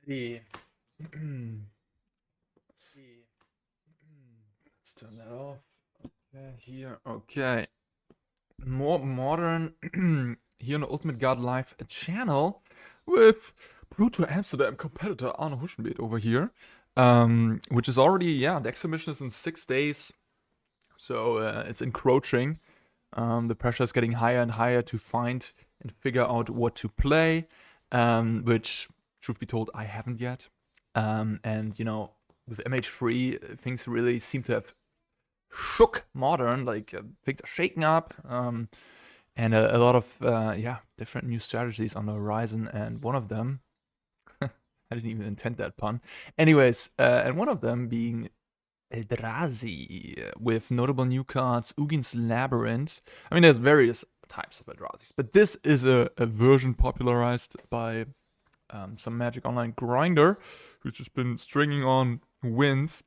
The let's turn that off. Okay, here. Okay. More modern here on the Ultimate God Live channel with Bruto Amsterdam competitor Arne Huschenbeth over here. Which is already, yeah, the exhibition is in 6 days. So it's encroaching. The pressure is getting higher and higher to find and figure out what to play, which, truth be told, I haven't yet. And, with MH3, things really seem to have shook modern, like things are shaking up, and a lot of, different new strategies on the horizon. And one of them, I didn't even intend that pun. Anyways, and one of them being Eldrazi, with notable new cards, Ugin's Labyrinth. I mean, there's various types of Eldrazi's, but this is a version popularized by some Magic Online grinder who's just been stringing on wins.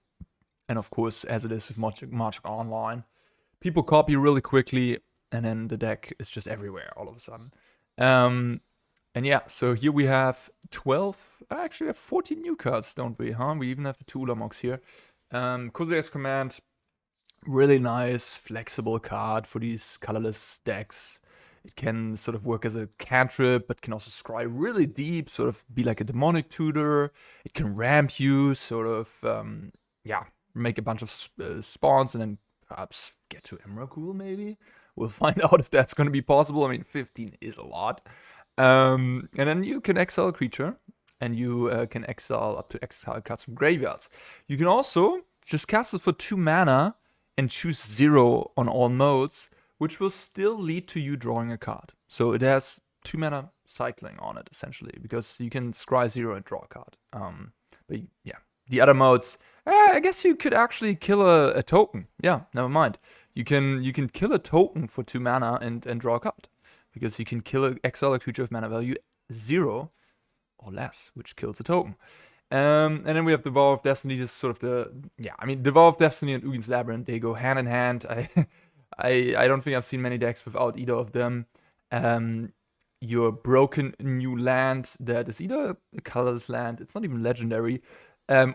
And of course, as it is with Magic Online, people copy really quickly, and then the deck is just everywhere all of a sudden. And yeah, so here we have 12, actually we have 14 new cards, don't we, huh? We even have the two Ulamoks here. Kozilek's Command, really nice, flexible card for these colorless decks. It can sort of work as a cantrip, but can also scry really deep, sort of be like a demonic tutor. It can ramp you, sort of, make a bunch of spawns and then perhaps get to Emrakul, maybe? We'll find out if that's going to be possible. I mean, 15 is a lot. And then you can exile a creature, and you can exile up to exile cards from graveyards. You can also just cast it for 2 mana and choose 0 on all modes, which will still lead to you drawing a card. So it has 2 mana cycling on it, essentially, because you can scry 0 and draw a card. But yeah, the other modes, I guess you could actually kill a token. Yeah, never mind. You can kill a token for 2 mana and draw a card, because you can exile a creature of mana value 0 or less, which kills a token. And then we have the Vow of Destiny, just sort of the Vow of Destiny and Ugin's Labyrinth, they go hand in hand. I don't think I've seen many decks without either of them. Your broken new land that is either a colorless land, it's not even legendary,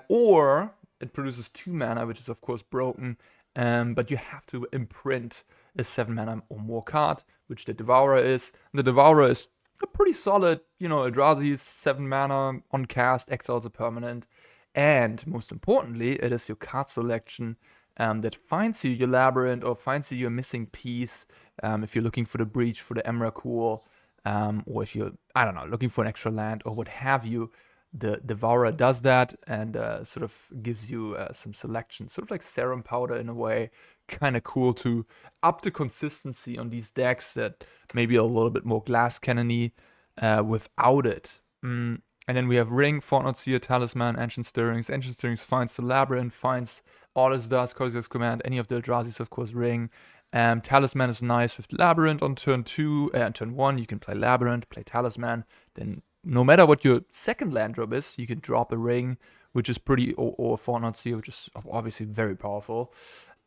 or it produces 2 mana, which is of course broken, but you have to imprint a 7 mana or more card, which the Devourer is. And the Devourer is a pretty solid, Eldrazi's 7 mana on cast, exiles a permanent. And most importantly, it is your card selection that finds you your Labyrinth or finds you your missing piece, if you're looking for the Breach, for the Emrakul, or if you're, I don't know, looking for an extra land or what have you. The Devourer does that and sort of gives you some selection, sort of like Serum Powder in a way. Kind of cool to up the consistency on these decks that maybe a little bit more glass cannony without it. And then we have Ring, Fortnite Seer, Talisman, Ancient Stirrings. Ancient Stirrings finds the Labyrinth, finds all it does, Kozilek's Command, any of the Eldrazi's, of course, Ring. Talisman is nice with Labyrinth on turn 1. You can play Labyrinth, play Talisman. Then no matter what your second land drop is, you can drop a Ring, which is pretty, or Fortnite Seer, which is obviously very powerful.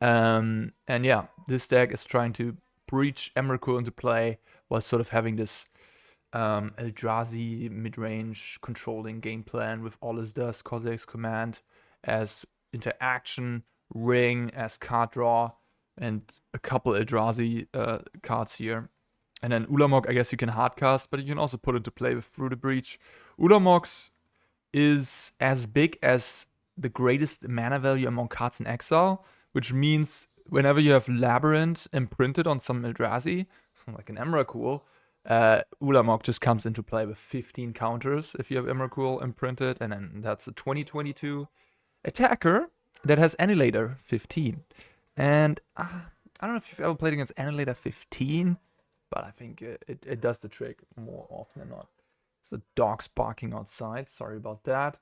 And yeah, this deck is trying to breach Emrakul into play while sort of having this Eldrazi mid-range controlling game plan with all it does, Kozilek's Command as interaction, Ring as card draw, and a couple Eldrazi cards here. And then Ulamog, I guess you can hardcast, but you can also put into play with Through the Breach. Ulamogs is as big as the greatest mana value among cards in exile, which means whenever you have Labyrinth imprinted on some Eldrazi, like an Emrakul, Ulamog just comes into play with 15 counters if you have Emrakul imprinted, and then that's a 2022 attacker that has Annihilator 15. And I don't know if you've ever played against Annihilator 15, but I think it does the trick more often than not. So the dog's barking outside. Sorry about that.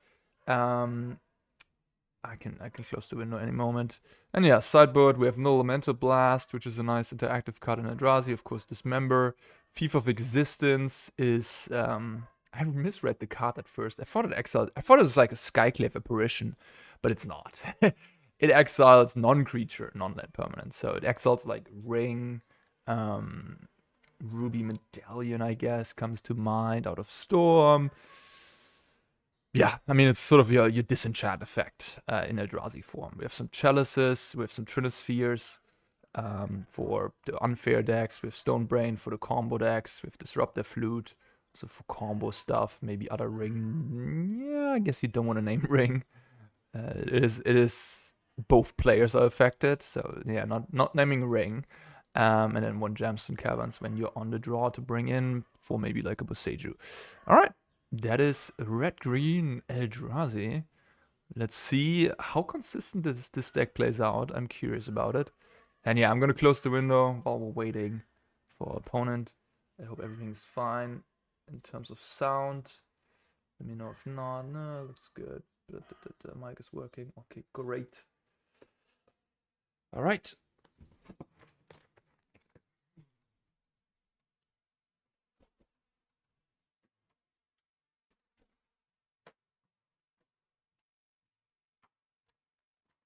I can close the window any moment. And yeah, sideboard, we have Null Elemental Blast, which is a nice interactive card in Eldrazi. Of course, Dismember. Thief of Existence is... I misread the card at first. I thought it was like a Skyclave Apparition, but it's not. It exiles non-creature, non-land permanent. So it exiles like Ring, Ruby Medallion, I guess, comes to mind, Out of Storm. yeah, I mean, it's sort of your disenchant effect in Eldrazi form. We have some chalices, we have some trinispheres for the unfair decks, we have Stone Brain for the combo decks, we have Disruptive Flute, so for combo stuff, maybe other ring. Yeah, I guess you don't want to name ring. It is both players are affected, so yeah, not naming ring. And then one Gemstone Caverns when you're on the draw to bring in for maybe like a Boseiju. All right, that is red-green Eldrazi. Let's see how consistent this deck plays out. I'm curious about it. And yeah, I'm gonna close the window while we're waiting for opponent. I hope everything's fine in terms of sound. Let me know if not. No, it looks good. The mic is working. Okay, great. All right.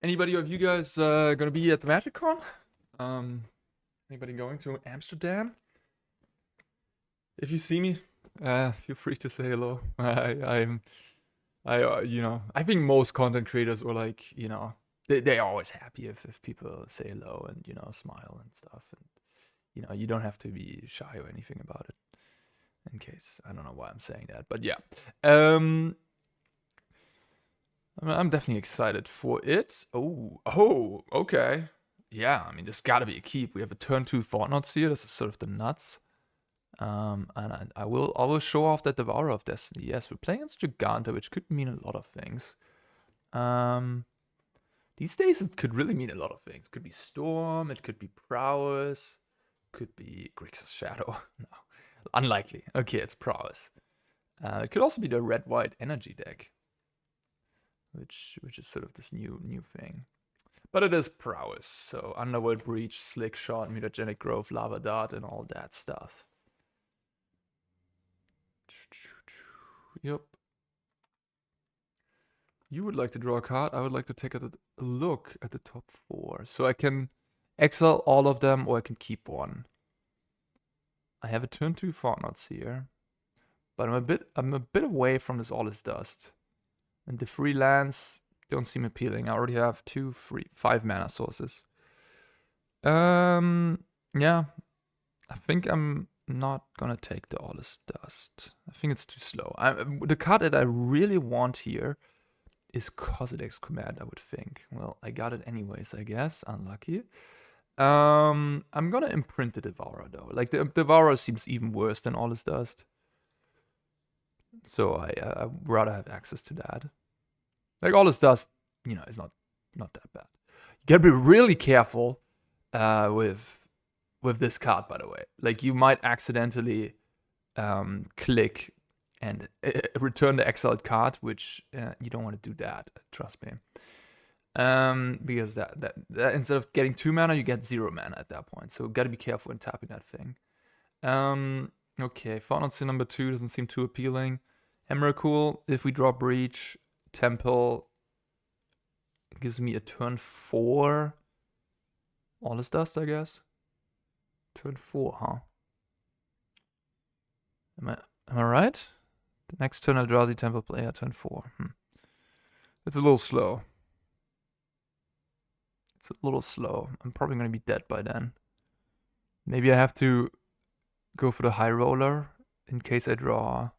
Anybody of you guys gonna be at the MagicCon? Anybody going to Amsterdam? If you see me, feel free to say hello. I think most content creators are like, they're always happy if people say hello and, smile and stuff. And, you don't have to be shy or anything about it. In case, I don't know why I'm saying that, but yeah. I'm definitely excited for it. Oh, okay. Yeah, I mean, there's gotta be a keep. We have a turn 2 Fortnite Seer. This is sort of the nuts. And I will show off that Devourer of Destiny. Yes, we're playing against Giganta, which could mean a lot of things. These days it could really mean a lot of things. It could be Storm, it could be Prowess, could be Grixis Shadow. No, unlikely. Okay, it's Prowess. It could also be the red-white energy deck, which is sort of this new thing. But it is Prowess, so Underworld Breach, Slick Shot, Mutagenic Growth, Lava Dart, and all that stuff. Yep. You would like to draw a card. I would like to take a look at the top 4. So I can exile all of them or I can keep one. I have a turn 2 Fortnite here. But I'm a bit away from this All Is Dust. And the free lands don't seem appealing. I already have 5 mana sources. Yeah. I think I'm not gonna take the All Is Dust. I think it's too slow. The card that I really want here is Kozilek's Command, I would think. Well, I got it anyways, I guess. Unlucky. I'm gonna imprint the Devourer though. Like the Devourer seems even worse than All Is Dust. So I'd rather have access to that. Like All Is Dust, is not that bad. You gotta be really careful with this card, by the way. Like you might accidentally click and return the exiled card, which you don't want to do that. Trust me. Because that instead of getting 2 mana, you get 0 mana at that point. So gotta be careful when tapping that thing. Okay, Fortnite number 2 doesn't seem too appealing. Emrakul, if we draw Breach, Temple, it gives me a turn 4. All Is Dust, I guess. Turn 4, huh? Am I right? The next turn Eldrazi Temple player, turn 4. It's a little slow. It's a little slow. I'm probably gonna be dead by then. Maybe I have to go for the high roller in case I draw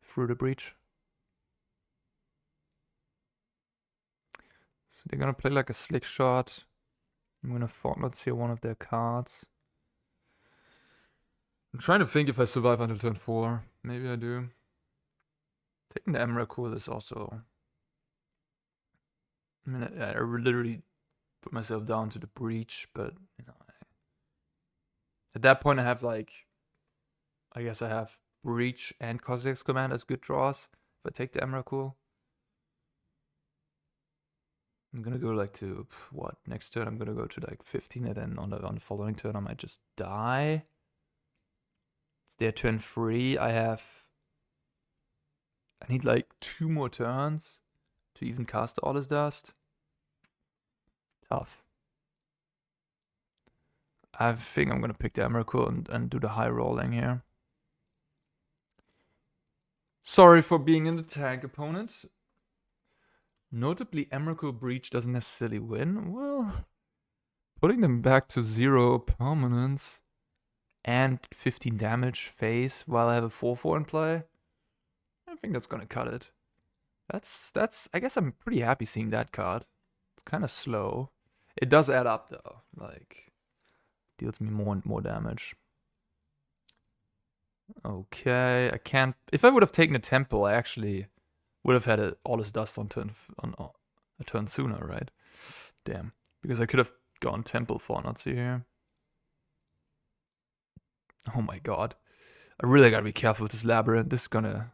through the Breach. So they're gonna play like a Slick Shot. I'm gonna Fortnite Seer one of their cards. I'm trying to think if I survive until turn 4. Maybe I do. Taking the Emrakul is also... I mean, I literally put myself down to the Breach, but, at that point I have like... I guess I have Breach and Kozilek's Command as good draws if I take the Emrakul. I'm gonna go like to, what, next turn I'm gonna go to like 15, and then on the following turn I might just die. It's their turn 3. I need like 2 more turns to even cast All Is Dust. Tough. I think I'm gonna pick the Emrakul and do the high rolling here. Sorry for being in the tag, opponent. Notably, Emrakul Breach doesn't necessarily win. Well, putting them back to 0 permanence and 15 damage phase while I have a 4/4 in play, I think that's gonna cut it. That's. I guess I'm pretty happy seeing that card. It's kind of slow. It does add up though. Like, deals me more and more damage. Okay, I can't. If I would have taken a temple, I actually would have had all his dust on a turn sooner, right? Damn, because I could have gone temple for Nazi here. Oh my god, I really gotta be careful with this labyrinth. It's gonna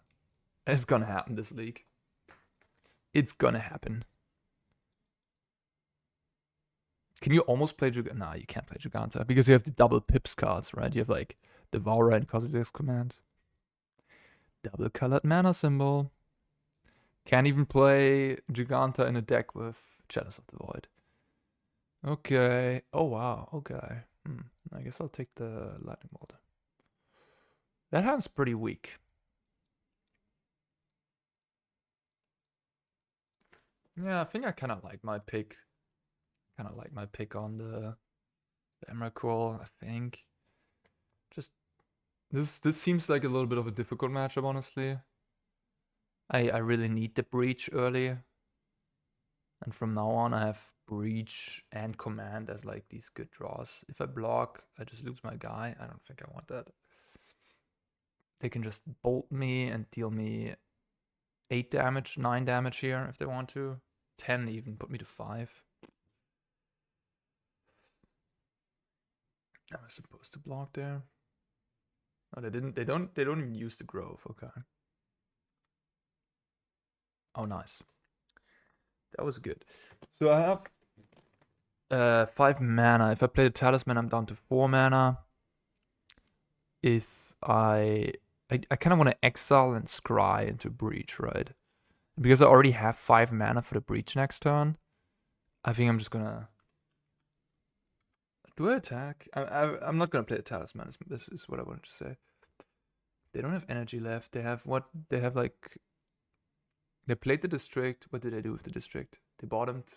happen this league. It's gonna happen. Can you almost play Giganta? Nah, you can't play Giganta because you have the double pips cards, right? You have like Devourer and Cosmos Command. Double colored mana symbol. Can't even play Giganta in a deck with Chalice of the Void. Okay. Oh wow. Okay. I guess I'll take the Lightning Bolt. That hand's pretty weak. Yeah, I think I kind of like my pick. Kind of like my pick on the Emrakul, I think. Just this seems like a little bit of a difficult matchup, honestly. I really need the Breach early. And from now on I have Breach and Command as like these good draws. If I block, I just lose my guy. I don't think I want that. They can just bolt me and deal me 8 damage, 9 damage here if they want to. 10 even, put me to 5. Am I supposed to block there? Oh, they didn't. They don't even use the Grove. Okay. Oh, nice. That was good. So I have 5 mana. If I play the Talisman, I'm down to 4 mana. If I kind of want to exile and scry into Breach, right? Because I already have 5 mana for the Breach next turn, I think I'm just gonna. Do I attack? I'm not gonna play the Talisman. This is what I wanted to say. They don't have energy left. They have what? They have like. They played the district. What did they do with the district? They bottomed.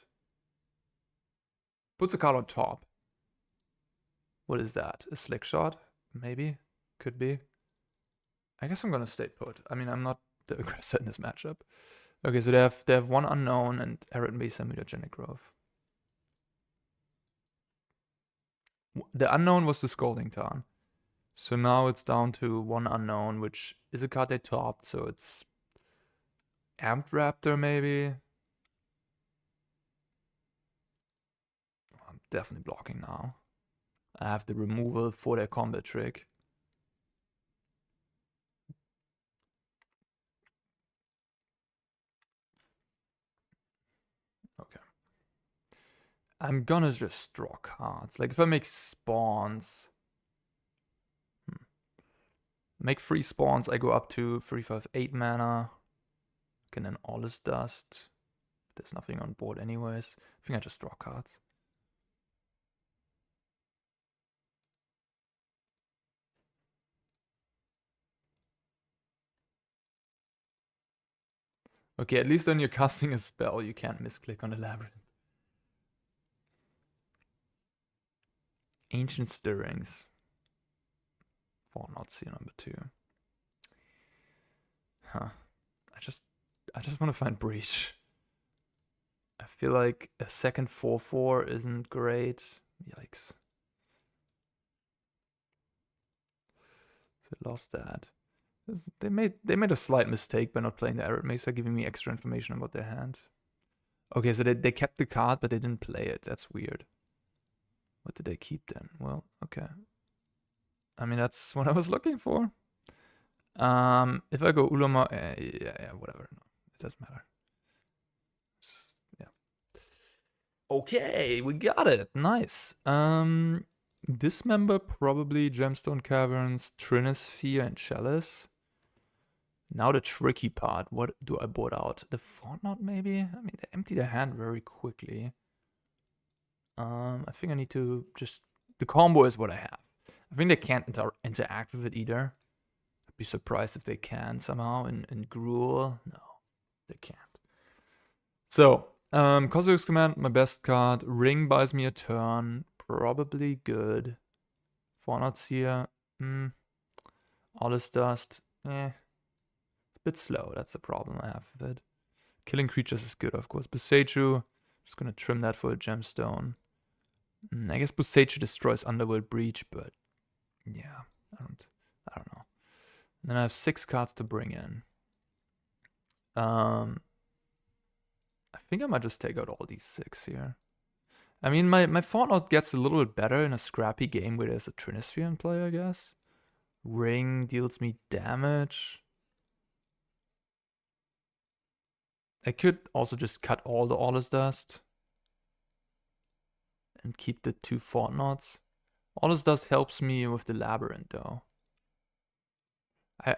Puts a card on top. What is that? A slick shot? Maybe. Could be. I guess I'm gonna stay put. I mean, I'm not the aggressor in this matchup. Okay, so they have 1 unknown and Arid Mesa Mutagenic Growth. The unknown was the Scolding Tarn. So now it's down to 1 unknown, which is a card they topped, so it's Amped Raptor maybe. I'm definitely blocking now. I have the removal for their combat trick. Okay. I'm gonna just draw cards. Like if I make spawns. Make 3 spawns, I go up to 3, 5, 8 mana. Can then all this dust. There's nothing on board anyways. I think I just draw cards. Okay, at least when you're casting a spell, you can't misclick on the labyrinth. Ancient Stirrings. For not see number 2. Huh. I just want to find Breach. I feel like a second 4/4 isn't great. Yikes. So I lost that. They made a slight mistake by not playing the Arid Mesa, giving me extra information about their hand. Okay, so they kept the card, but they didn't play it. That's weird. What did they keep then? Well, okay. I mean, that's what I was looking for. If I go Ulama, yeah, whatever. No, it doesn't matter. Yeah. Okay, we got it. Nice. Dismember probably Gemstone Caverns, Trinisphere, and Chalice. Now the tricky part. What do I board out? The Fortnite maybe? I mean, they empty their hand very quickly. I think I need to just... The combo is what I have. I think they can't interact with it either. I be surprised if they can somehow in Gruul. No, they can't. So, Cosmos Command, my best card. Ring buys me a turn. Probably good. Fornots here. All this dust. It's a bit slow. That's the problem I have with it. Killing creatures is good, of course. Boseiju. Just gonna trim that for a gemstone. I guess Boseiju destroys Underworld Breach, but yeah, I don't know. And then I have 6 cards to bring in. I think I might just take out all these 6 here. I mean, my Fortnite gets a little bit better in a scrappy game where there's a Trinisphere in play, I guess. Ring deals me damage. I could also just cut all the Aweless Dust and keep the 2 Fortnots. Aweless Dust helps me with the Labyrinth, though.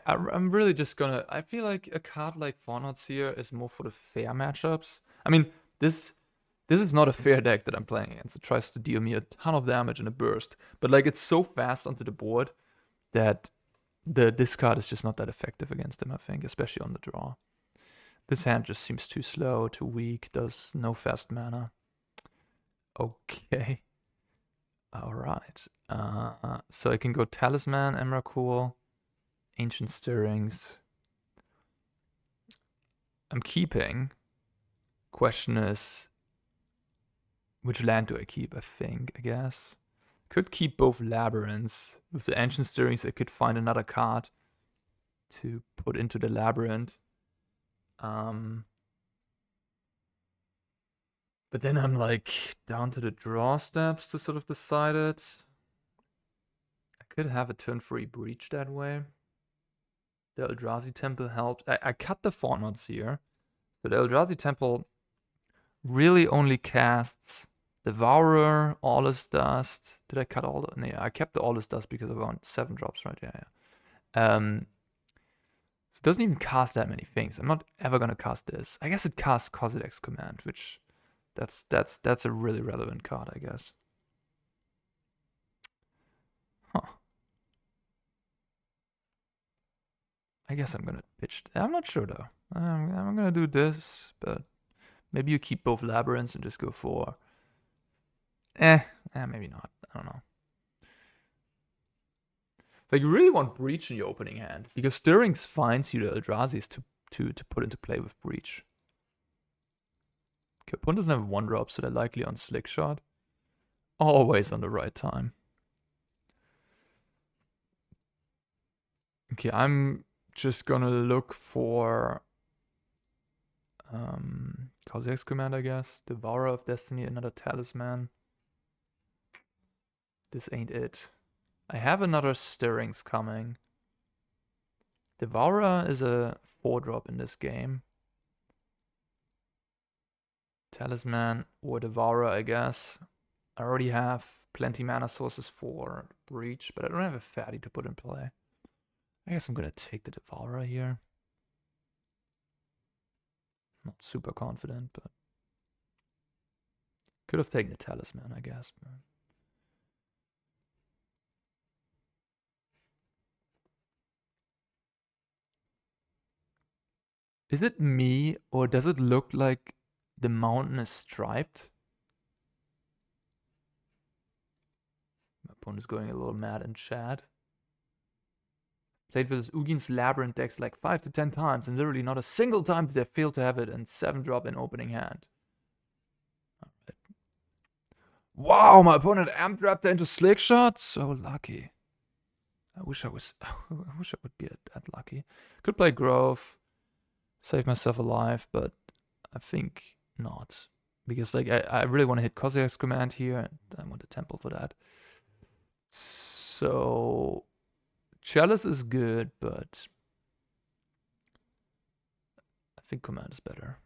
I'm really just gonna... I feel like a card like Fornots here is more for the fair matchups. I mean, this is not a fair deck that I'm playing against. It tries to deal me a ton of damage in a burst. But like, it's so fast onto the board that this card is just not that effective against him, I think, especially on the draw. This hand just seems too slow, too weak, does no fast mana. Okay. Alright. So I can go Talisman, Emrakul, Ancient Stirrings. I'm keeping. Question is, which land do I keep? I guess. Could keep both Labyrinths. With the Ancient Stirrings, I could find another card to put into the Labyrinth. But then I'm like down to the draw steps to sort of decide it. I could have a turn 3 breach that way. The Eldrazi Temple helped. I cut the Fortnots here. So the Eldrazi Temple really only casts Devourer, Aweless Dust. Did I cut all the... No, yeah, I kept the Aweless Dust because I want 7 drops, right? Yeah. So it doesn't even cast that many things. I'm not ever gonna cast this. I guess it casts Kozilek's Command, which that's a really relevant card, I guess. Huh. I guess I'm gonna pitch. I'm not sure though. I'm gonna do this, but maybe you keep both Labyrinths and just go for... maybe not. I don't know. Like, you really want Breach in your opening hand, because Stirrings finds you the Eldrazi's to put into play with Breach. Okay, opponent doesn't have 1-drop, so they're likely on Slick Shot. Always on the right time. Okay, I'm just gonna look for Kozilek's Command, I guess. Devourer of Destiny, another Talisman. This ain't it. I have another Stirrings coming. Devourer is a 4-drop in this game. Talisman or Devourer, I guess. I already have plenty mana sources for Breach, but I don't have a fatty to put in play. I guess I'm gonna take the Devourer here. Not super confident, but could have taken the Talisman, I guess. But... Is it me, or does it look like the mountain is striped? My opponent is going a little mad in chat. Played versus Ugin's Labyrinth decks like 5 to 10 times, and literally not a single time did they fail to have it in 7-drop in opening hand. Right. Wow, my opponent amped Raptor into Slick Shot? So lucky. I wish I would be that lucky. Could play Grove, save myself alive, but I think not. Because like I really want to hit Kozilek's Command here, and I want the Temple for that. So Chalice is good, but I think Command is better.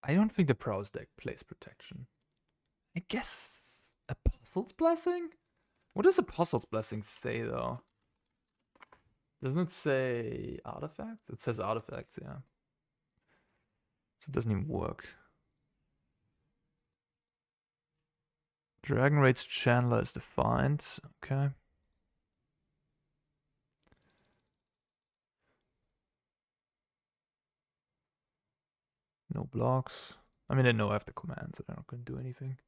I don't think the Prowess deck plays Protection. I guess Apostle's Blessing? What does Apostle's Blessing say, though? Doesn't it say Artifacts? It says Artifacts, yeah. So it doesn't even work. Dragon Raid's Chandler is defined. Okay. No blocks. I mean, I know I have the command, so they're not going to do anything.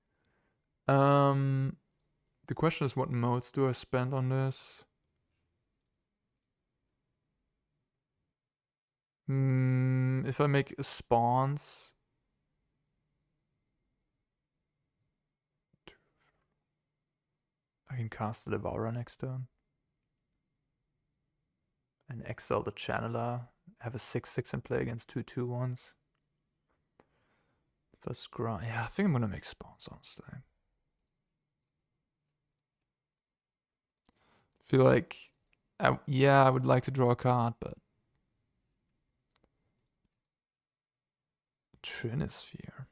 The question is, what modes do I spend on this? If I make spawns, I can cast the Devourer next turn. And exile the Channeler. Have a 6/6 and play against 2/2/1s. First grind. Yeah, I think I'm gonna make spawns, honestly. Feel like, I would like to draw a card, but Trinisphere.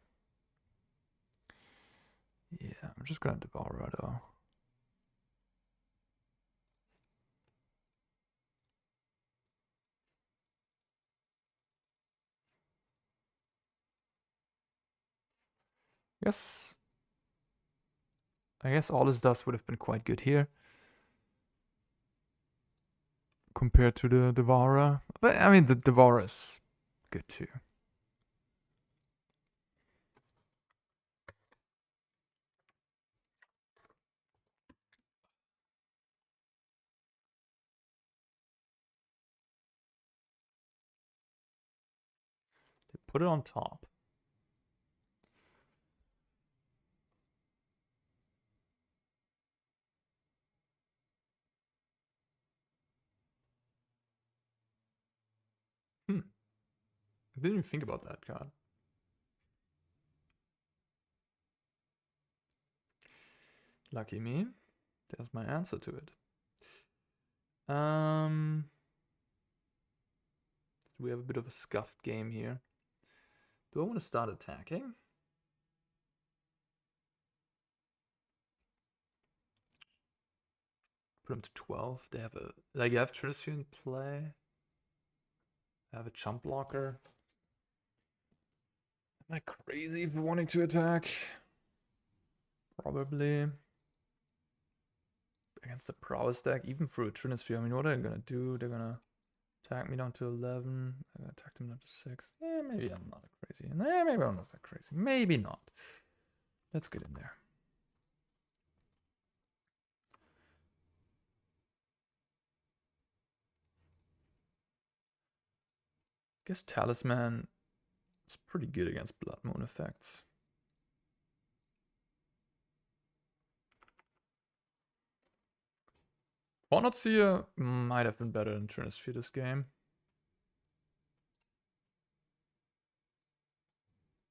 Yeah, I'm just gonna Devour though. I guess all his dust would have been quite good here compared to the Devourer. But I mean, the Devourer is good too. They put it on top. I didn't even think about that card. Lucky me. There's my answer to it. We have a bit of a scuffed game here. Do I want to start attacking? Put them to 12. They have a, like, you have Trinisphere in play. I have a chump blocker. Am I crazy for wanting to attack? Probably. Against the prowess deck, even through a Trinisphere. I mean, what are they gonna do? They're gonna attack me down to 11. I'm gonna attack them down to 6. Maybe I'm not crazy. Maybe I'm not that crazy. Maybe not. Let's get in there. Guess Talisman is pretty good against Blood Moon effects. Walnut Seer might have been better than Trinisphere this game.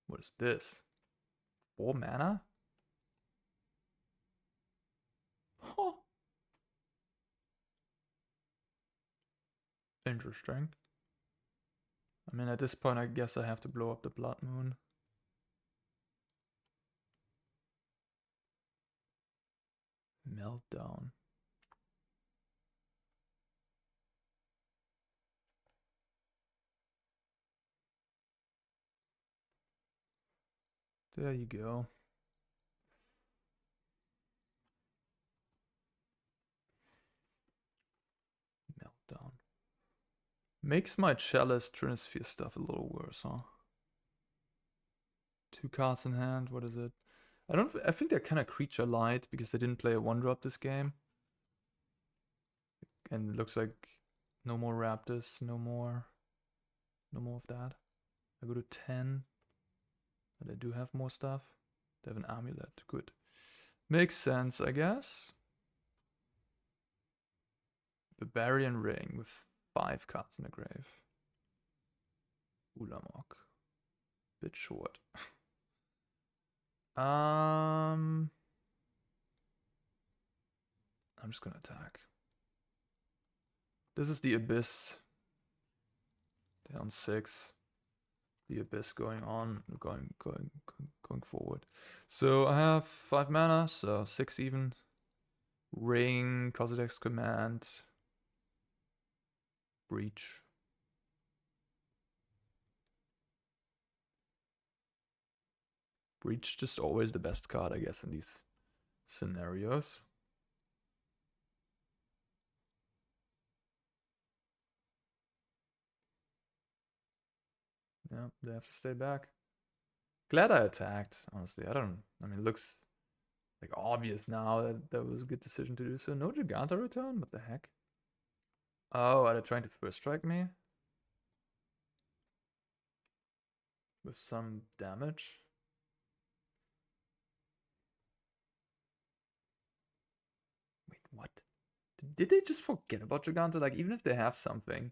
What is this? 4 mana? Huh. Interesting. I mean, at this point, I guess I have to blow up the Blood Moon. Meltdown. There you go. Meltdown. Makes my Chalice Trinisphere stuff a little worse, huh? 2 cards in hand, what is it? I think they're kind of creature light because they didn't play a 1-drop this game. And it looks like no more Raptors, no more of that. I go to 10. But I do have more stuff. They have an amulet, good. Makes sense, I guess. Barbarian Ring with 5 cards in the grave. Ulamog. Bit short. I'm just gonna attack. This is the Abyss. They're on 6. The Abyss going forward. So I have 5 mana, so 6 even. Ring, Kozidek's Command. Breach. Breach just always the best card, I guess, in these scenarios. Yeah, they have to stay back. Glad I attacked, honestly. I mean, it looks like obvious now that that was a good decision to do so. No Giganta return? What the heck? Oh, are they trying to first strike me? With some damage? Wait, what? Did they just forget about Giganta? Like, even if they have something.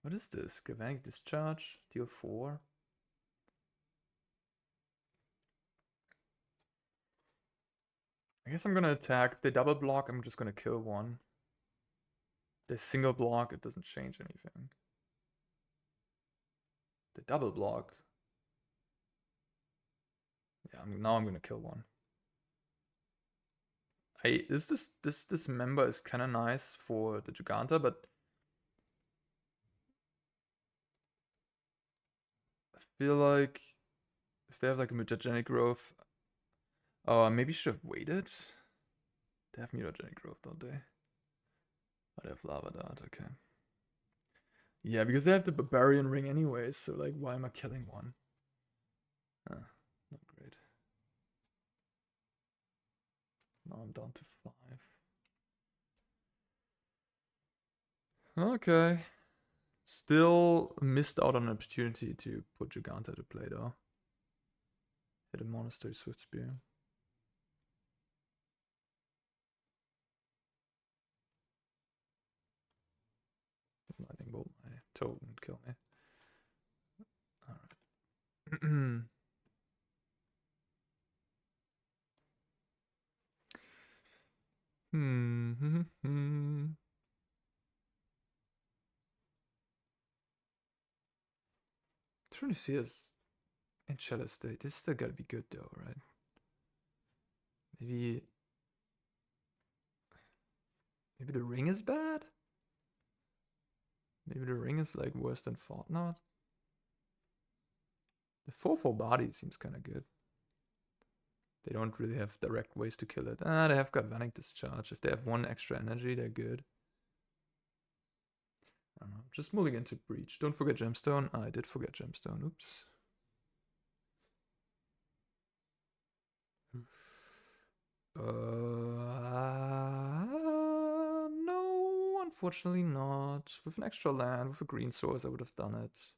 What is this? Galvanic Discharge? Deal 4? I guess I'm gonna attack. If they double block, I'm just gonna kill one. If they single block, it doesn't change anything. The double block. Yeah, now I'm gonna kill one. This member is kind of nice for the Giganta, but I feel like if they have like a mutagenic growth, oh, maybe should have waited. They have mutagenic growth, don't they? Oh, they have lava dart. Okay. Yeah, because they have the barbarian ring anyways. So like, why am I killing one? Not great. Now I'm down to 5. Okay. Still missed out on an opportunity to put Giganta to play though. Hit a Monastery Swift Spear. Lightning Bolt my token, kill me. Alright. Trying to see us in Shadow State. This still gotta be good though, right? Maybe the ring is bad? Maybe the ring is like worse than Fortnite? The 4/4 body seems kinda good. They don't really have direct ways to kill it. Ah, they have Galvanic Discharge. If they have 1 extra energy, they're good. I don't know. Just mulligan into Breach. Don't forget Gemstone. I did forget Gemstone. Oops. No, unfortunately not. With an extra land, with a green source, I would have done it.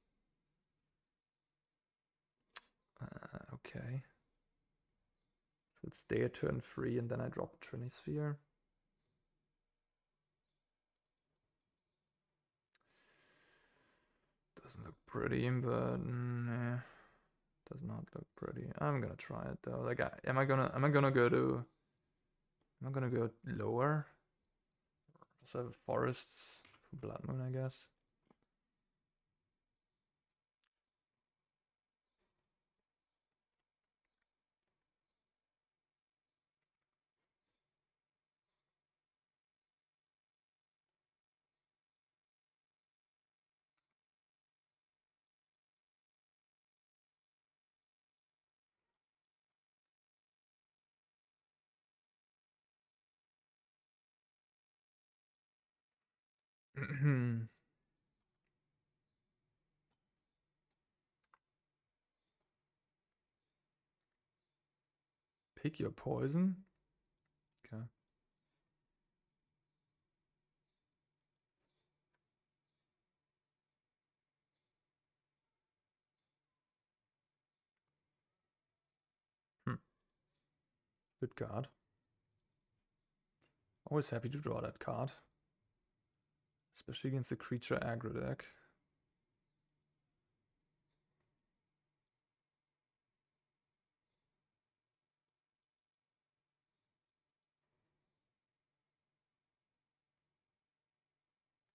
Okay. So it's their turn 3, and then I drop a Trinisphere. Doesn't look pretty, but nah, does not look pretty. I'm gonna try it though. Like, am I gonna go lower? Also have forests for Blood Moon, I guess. Pick your poison. Okay. Good card. Always happy to draw that card. Especially against the creature aggro deck.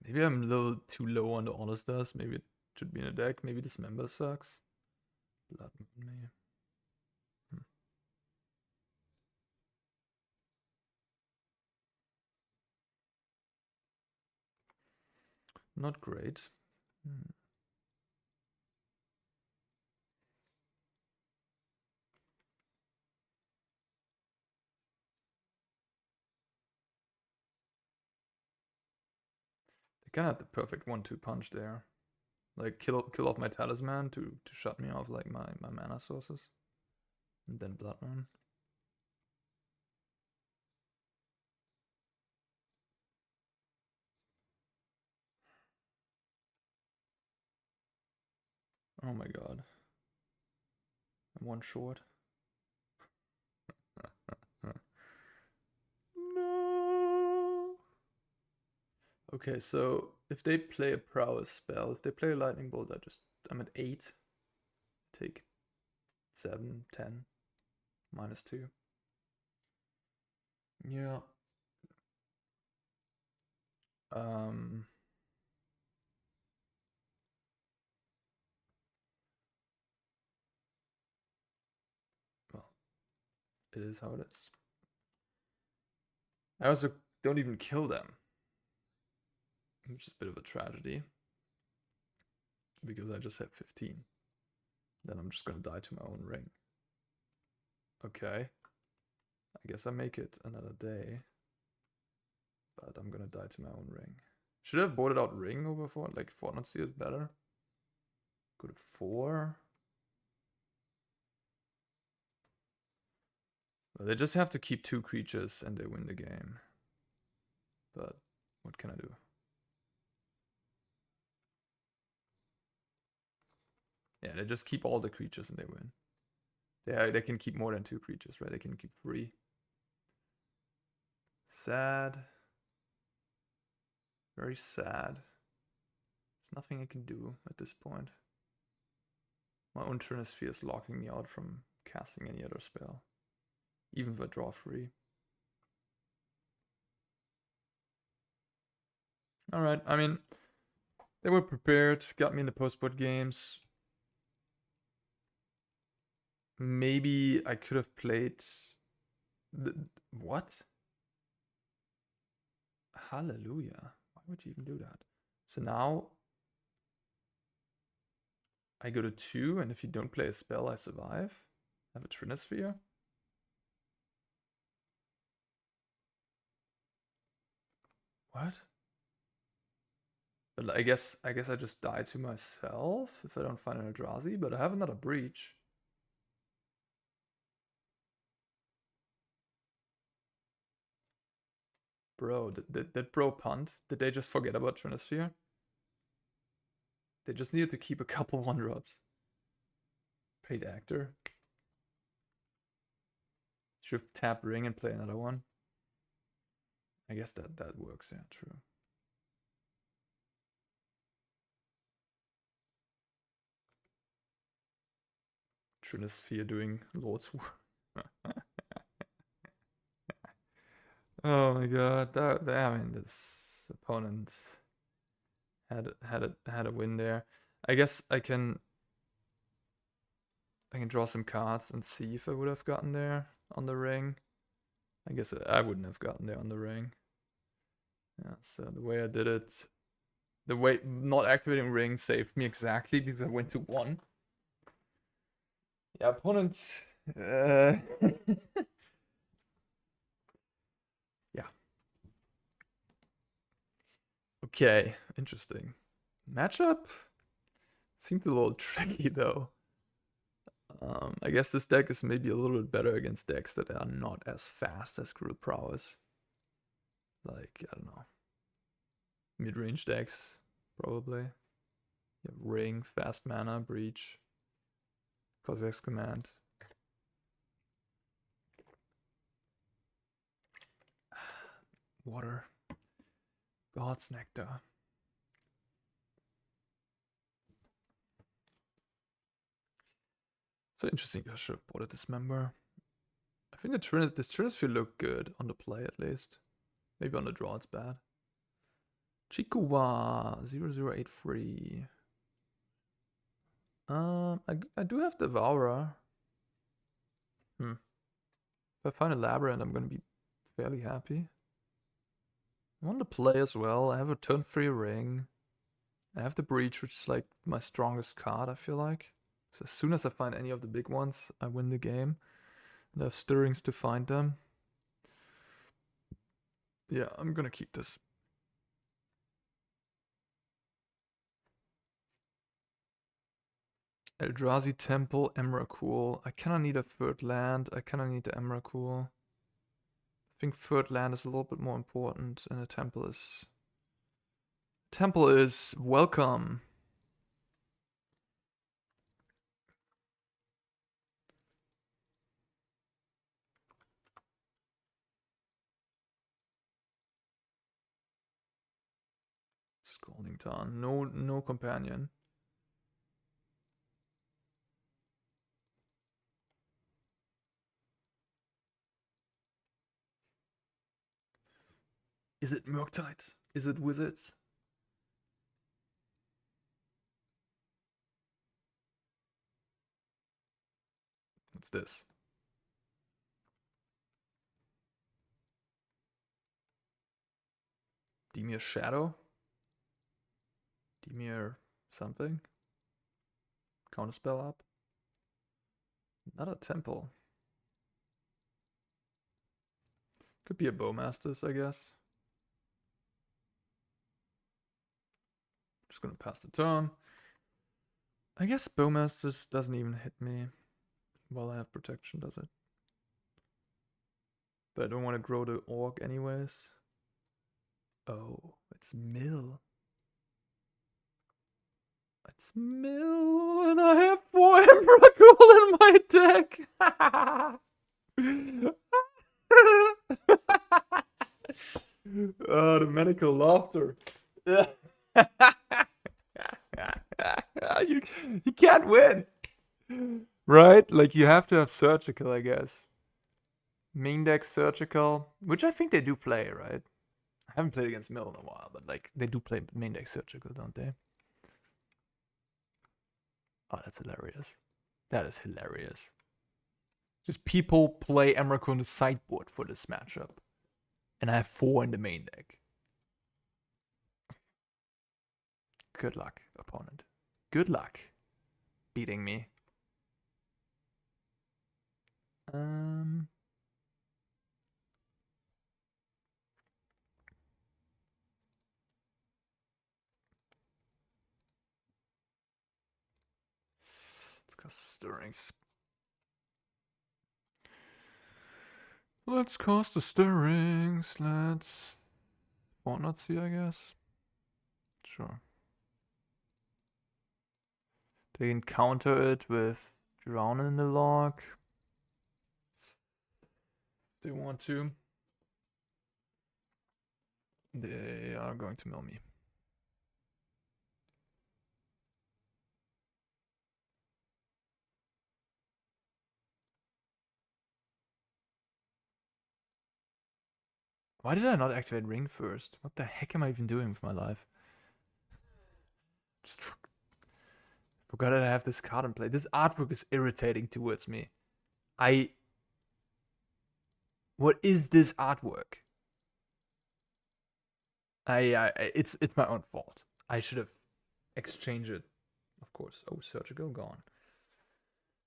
Maybe I'm a little too low on the honest dust. Maybe it should be in a deck. Maybe this member sucks. Blood Moon. Not great. kind of had the perfect 1-2 punch there. Like kill off my talisman to shut me off like my mana sources. And then Blood Run. Oh my god. I'm one short. No. Okay, so if they play a prowess spell, if they play a lightning bolt, I'm at 8. Take 7, 10, -2. Yeah. Um. Well, it is how it is. I also don't even kill them, which is a bit of a tragedy. Because I just have 15. Then I'm just gonna die to my own ring. Okay. I guess I make it another day. But I'm gonna die to my own ring. Should I have boarded out ring over 4? Like, Fortnite Seal is better. Go to 4. Well, they just have to keep 2 creatures and they win the game. But what can I do? Yeah, they just keep all the creatures and they win. They can keep more than 2 creatures, right? They can keep 3. Sad. Very sad. There's nothing I can do at this point. My own Trinisphere is locking me out from casting any other spell. Even if I draw 3. Alright, I mean, they were prepared, got me in the post-board games. Maybe I could have played... What? Hallelujah. Why would you even do that? So now I go to 2, and if you don't play a spell, I survive. I have a Trinisphere. What? But I guess I just die to myself if I don't find an Eldrazi, but I have another Breach. Bro, did bro punt? Did they just forget about Trinisphere? They just needed to keep a couple 1-drops. Paid actor. Should tap ring and play another one. I guess that works, yeah, true. Trinisphere doing Lord's work. Oh my god, I mean, this opponent had a win there. I guess I can draw some cards and see if I would have gotten there on the ring. I guess I wouldn't have gotten there on the ring. Yeah, so the way I did it, the way not activating ring saved me exactly because I went to 1. Yeah, opponent. Yeah. Okay, interesting. Matchup seemed a little tricky though. I guess this deck is maybe a little bit better against decks that are not as fast as Cruel Prowess. Like, I don't know. Mid-range decks, probably. You have Ring, Fast Mana, Breach, Cossacks Command. Water. God's Nectar. So interesting, I should have bought a Dismember. I think this Trinisphere look good on the play at least. Maybe on the draw it's bad. Chikuwa 0083. I do have Devourer. If I find a Labyrinth, I'm gonna be fairly happy. I want to play as well. I have a turn 3 ring. I have the Breach, which is like my strongest card, I feel like. So as soon as I find any of the big ones, I win the game. And I have Stirrings to find them. Yeah, I'm gonna keep this. Eldrazi Temple, Emrakul. I kinda need a third land. I kinda need the Emrakul. I think third land is a little bit more important, and a temple is... Temple is welcome. Scalding Tarn. No companion. Is it Murktide? Is it Wizards? What's this? Dimir Shadow? Dimir something? Counterspell up? Not a temple. Could be a Bowmasters, I guess. Just gonna pass the turn. I guess Bowmasters doesn't even hit me while I have protection, does it? But I don't want to grow the orc anyways. Oh, it's Mill. It's Mill, and I have 4 Emrakul in my deck. Oh, the medical laughter. you can't win. Right? Like, you have to have surgical, I guess. Main deck surgical, which I think they do play, right? I haven't played against Mill in a while, but like they do play main deck surgical, don't they? Oh, that's hilarious. That is hilarious. Just people play Emrakul on the sideboard for this matchup. And I have 4 in the main deck. Good luck, opponent. Good luck beating me. Let's cast the Stirrings. Let's cast the Stirrings. Let's... Fortnite see, I guess. Sure. They can counter it with Drown in the Log. If they want to. They are going to mill me. Why did I not activate Ring first? What the heck am I even doing with my life? Just forgot that I have this card in play. This artwork is irritating towards me. What is this artwork? It's my own fault. I should have exchanged it, of course. Oh, surgical gone.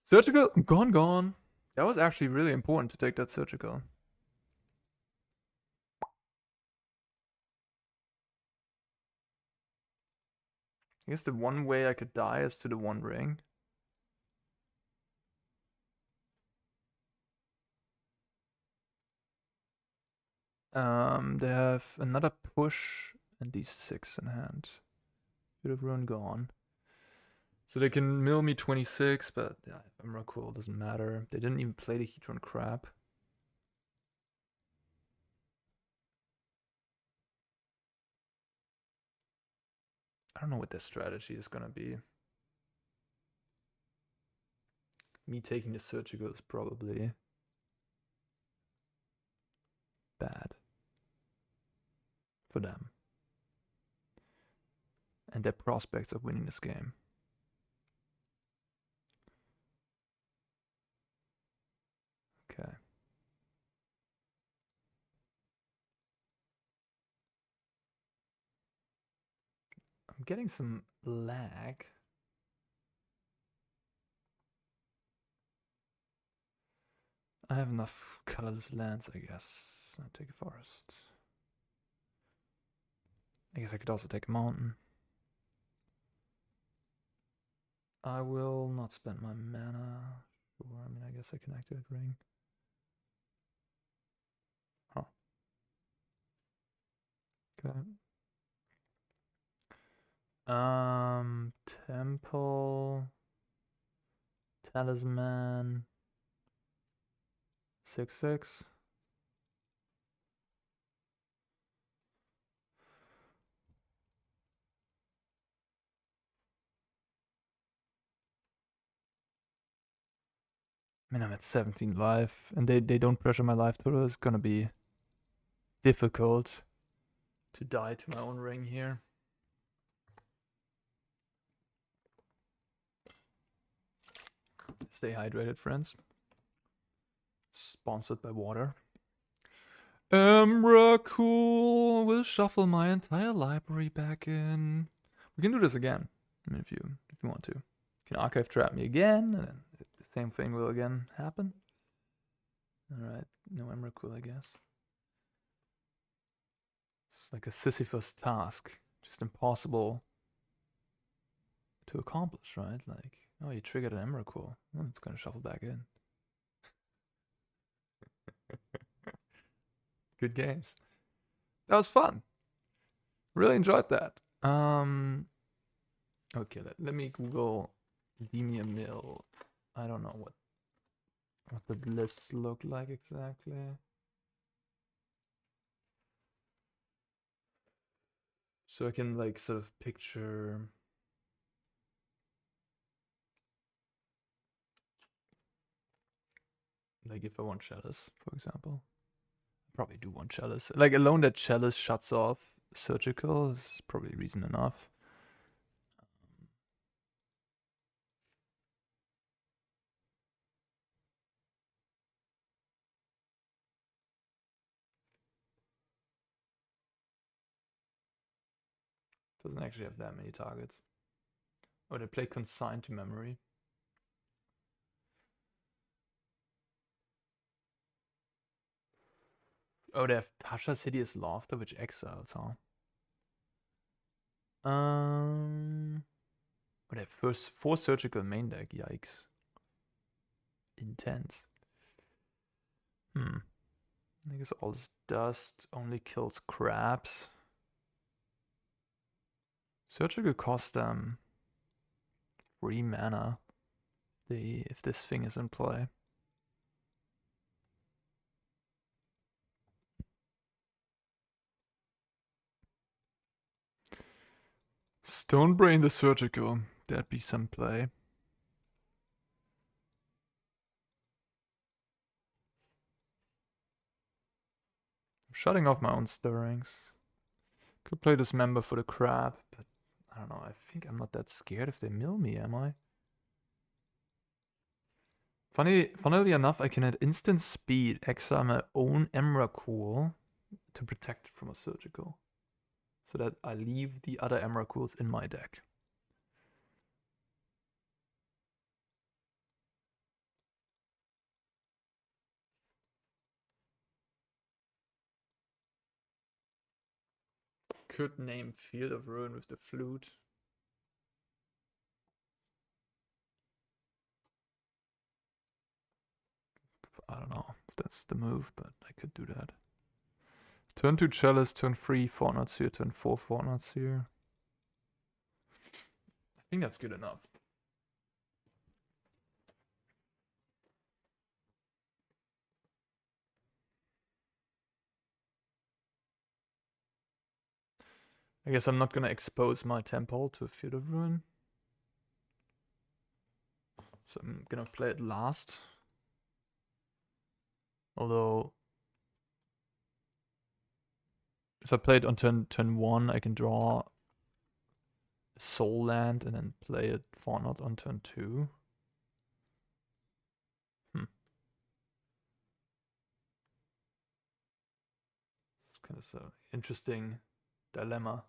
Surgical gone. That was actually really important to take that surgical. I guess the one way I could die is to the One Ring. They have another push and these 6 in hand. Bit of run gone. So they can mill me 26, but yeah, Emrakul doesn't matter. They didn't even play the Heatron crap. I don't know what their strategy is gonna be. Me taking the surgical is probably bad for them and their prospects of winning this game. Okay. I'm getting some lag. I have enough colorless lands, I guess. I'll take a forest. I guess I could also take a mountain. I will not spend my mana. Sure, I mean, I guess I can activate Ring. Huh. Okay. Temple, Talisman, 6/6. I mean, I'm at 17 life, and they don't pressure my life total. It's gonna be difficult to die to my own ring here. Stay hydrated, friends. Sponsored by water. Emrakul will shuffle my entire library back in. We can do this again. I mean, if you want to. You can archive trap me again, and then the same thing will again happen. Alright, no Emrakul, I guess. It's like a Sisyphus task. Just impossible to accomplish, right? Like, oh, you triggered an Emrakul. Well, it's gonna shuffle back in. Good games. That was fun. Really enjoyed that. Okay, let me Google Demia Mill. I don't know what the lists look like exactly. So I can like sort of picture like if I want Chalice, for example. I probably do want Chalice. Like alone that Chalice shuts off Surgical is probably reason enough. Doesn't actually have that many targets. Oh, they play Consigned to Memory. Oh, they have Tasha's Hideous Laughter, which exiles, huh? Oh, they have first 4 Surgical main deck. Yikes. Intense. I guess all this dust only kills crabs. Surgical costs them 3 mana if this thing is in play. Stonebrain the Surgical. That'd be some play. I'm shutting off my own stirrings. Could play this member for the crab, but I don't know. I think I'm not that scared if they mill me, am I? Funnily enough, I can at instant speed exile my own Emrakul to protect it from a Surgical, so that I leave the other Emrakuls in my deck. Could name Field of Ruin with the flute. I don't know if that's the move, but I could do that. Turn 2 Chalice, turn 3 Fortnite here, turn 4 Fortnite here. I think that's good enough. I guess I'm not gonna expose my temple to a Field of Ruin. So I'm gonna play it last. Although, if I play it on turn 1, I can draw a Soul Land and then play it Fortnite on turn 2. It's kind of an interesting dilemma.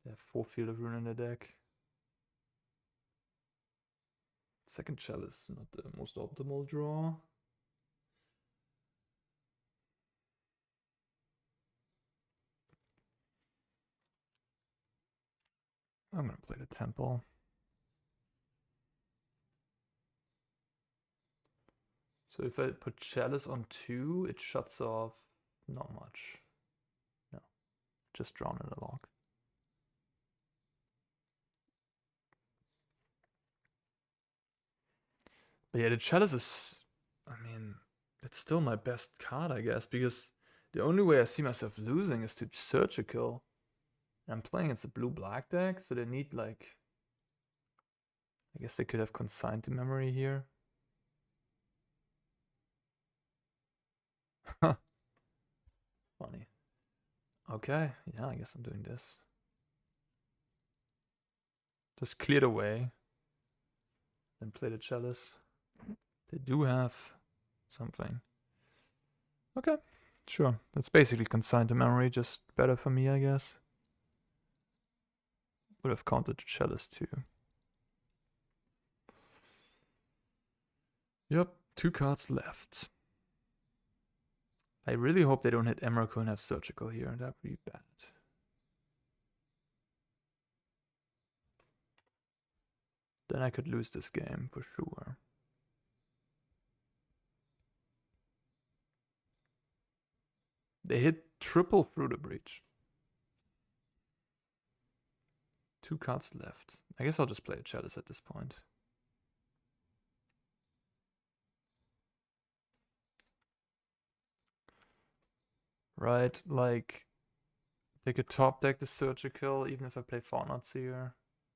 They have 4 Field of Ruin in the deck. Second Chalice, not the most optimal draw. I'm gonna play the Temple. So if I put Chalice on 2, it shuts off not much. No, just drawn in a lock. But yeah, the Chalice is, I mean, it's still my best card, I guess, because the only way I see myself losing is to Surgical. I'm playing against a blue-black deck, so they need like, I guess they could have Consigned to Memory here. Funny. Okay, yeah, I guess I'm doing this. Just clear the way. Then play the Chalice. They do have something. Okay, sure. That's basically Consigned to Memory, just better for me, I guess. Would have counted the Chalice too. Yep, 2 cards left. I really hope they don't hit Emrakul and have Surgical here. That'd be bad. Then I could lose this game for sure. They hit triple through the breach. 2 cards left. I guess I'll just play a Chalice at this point. Right, like they could top deck the Surgical even if I play Fortnight's here.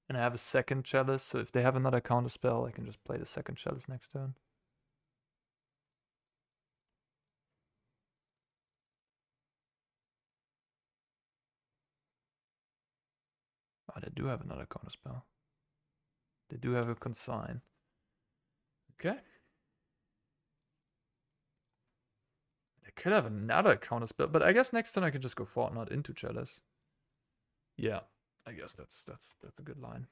And I have a second Chalice, so if they have another counter spell, I can just play the second Chalice next turn. Oh, they do have another counter spell. They do have a Consign. Okay. They could have another counter spell, but I guess next turn I can just go Fortnite into Chalice. Yeah, I guess that's a good line.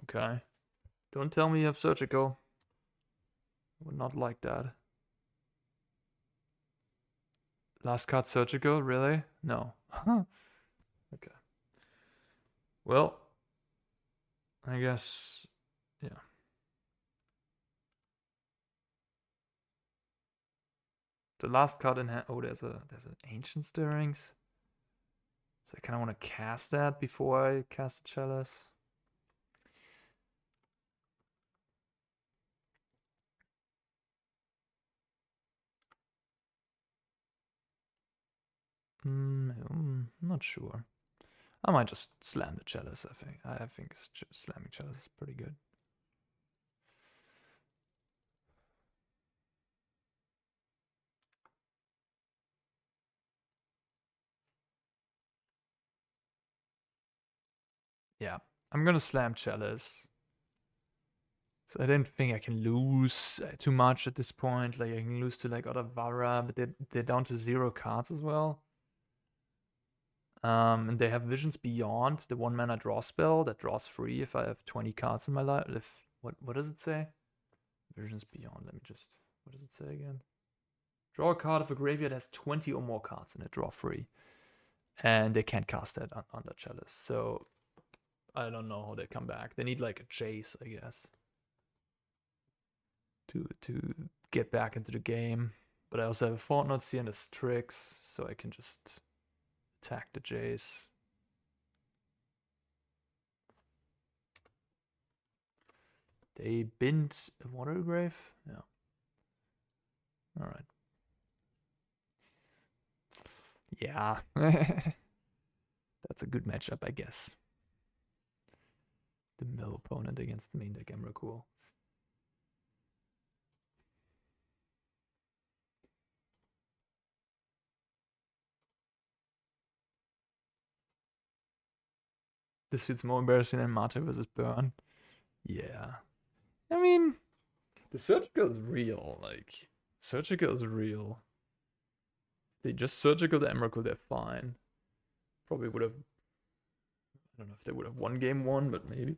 Okay. Don't tell me you have Surgical. I would not like that. Last card Surgical, really? No. Okay. Well, I guess, yeah. The last card in hand. Oh, there's an Ancient Stirrings. So I kind of want to cast that before I cast the Chalice. I'm not sure. I might just slam the Chalice. I think slamming Chalice is pretty good. Yeah, I'm gonna slam Chalice. So I don't think I can lose too much at this point. Like I can lose to like other Vara, but they're down to 0 cards as well. And they have Visions Beyond, the 1-mana draw spell that draws free if I have 20 cards in my life. What does it say? Visions Beyond. Let me just. What does it say again? Draw a card of a graveyard that has 20 or more cards in it. Draw free, and they can't cast that under Chalice. So I don't know how they come back. They need like a chase, I guess, to get back into the game. But I also have a Fortnite here and a Strix, so I can just attack the Jace. They bind a Watergrave? Yeah. Alright. Yeah. That's a good matchup, I guess. The mill opponent against the main deck Emrakul. This feels more embarrassing than Mate versus Burn. Yeah. I mean, the Surgical is real. Like, Surgical is real. They just Surgical the Emrakul, they're fine. Probably would have. I don't know if they would have won game 1, but maybe.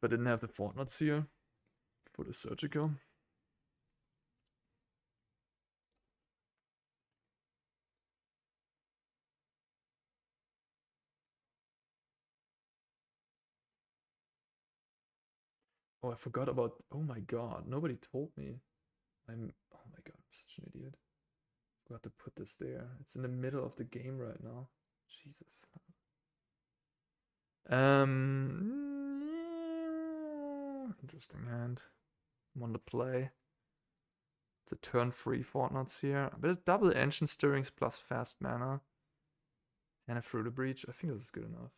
But didn't have the Fortnite here for the Surgical. Oh, I forgot about. Oh my god, nobody told me. Oh my god, I'm such an idiot. Forgot to put this there. It's in the middle of the game right now. Jesus. Interesting hand. One to play. It's a turn-free Fortnite's here. But it's double engine stirrings plus fast mana. And a Through the Breach. I think this is good enough.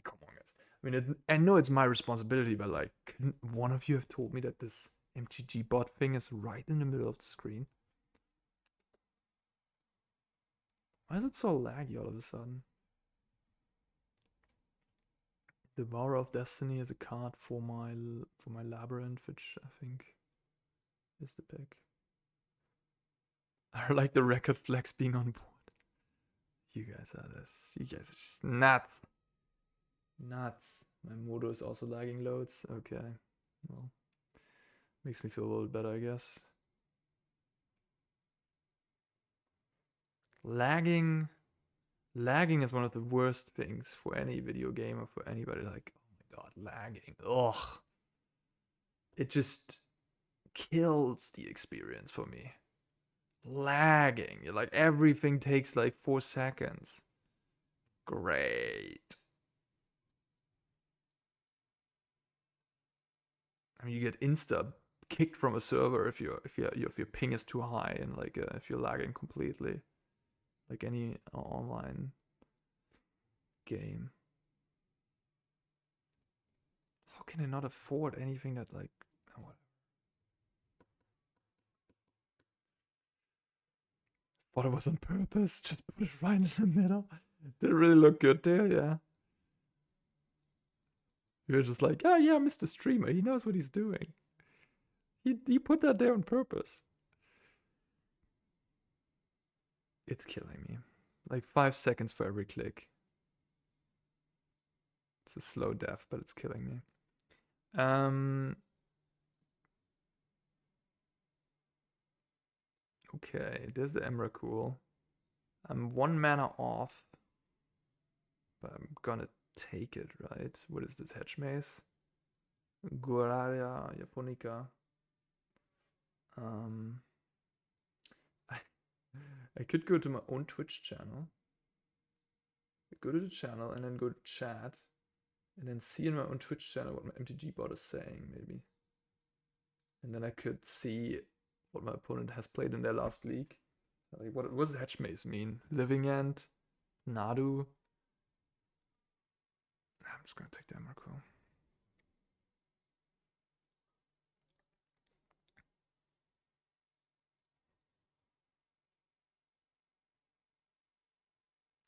Come on, guys. I mean, I know it's my responsibility, but like, couldn't one of you have told me that this MTG bot thing is right in the middle of the screen? Why is it so laggy all of a sudden? Devourer of Destiny is a card for my Labyrinth, which I think is the pick. I like the record flex being on board. You guys are this. You guys are just nuts. Nuts. My Modo is also lagging loads. Okay. Well, makes me feel a little better, I guess. Lagging is one of the worst things for any video game or for anybody. Like, oh my god, lagging. Ugh. It just kills the experience for me. Lagging. Like everything takes like 4 seconds. Great. I mean, you get insta kicked from a server if your ping is too high and like if you're lagging completely, like any online game. How can I not afford anything that like? Oh, thought it was on purpose. Just put it right in the middle. Did it really look good there? Yeah. You're just like, oh yeah, Mr. Streamer, he knows what he's doing. He put that there on purpose. It's killing me. Like 5 seconds for every click. It's a slow death, but it's killing me. Okay, there's the Emrakul. I'm 1 mana off, but I'm gonna take it, right? What is this, Hedge Maze? Guararia Japonica. I, I could go to my own Twitch channel. Go to the channel and then go to chat. And then see in my own Twitch channel what my MTG bot is saying, maybe. And then I could see what my opponent has played in their last league. Like, what does Hedge Maze mean? Living End? Nadu? I'm just gonna take the Emrakul.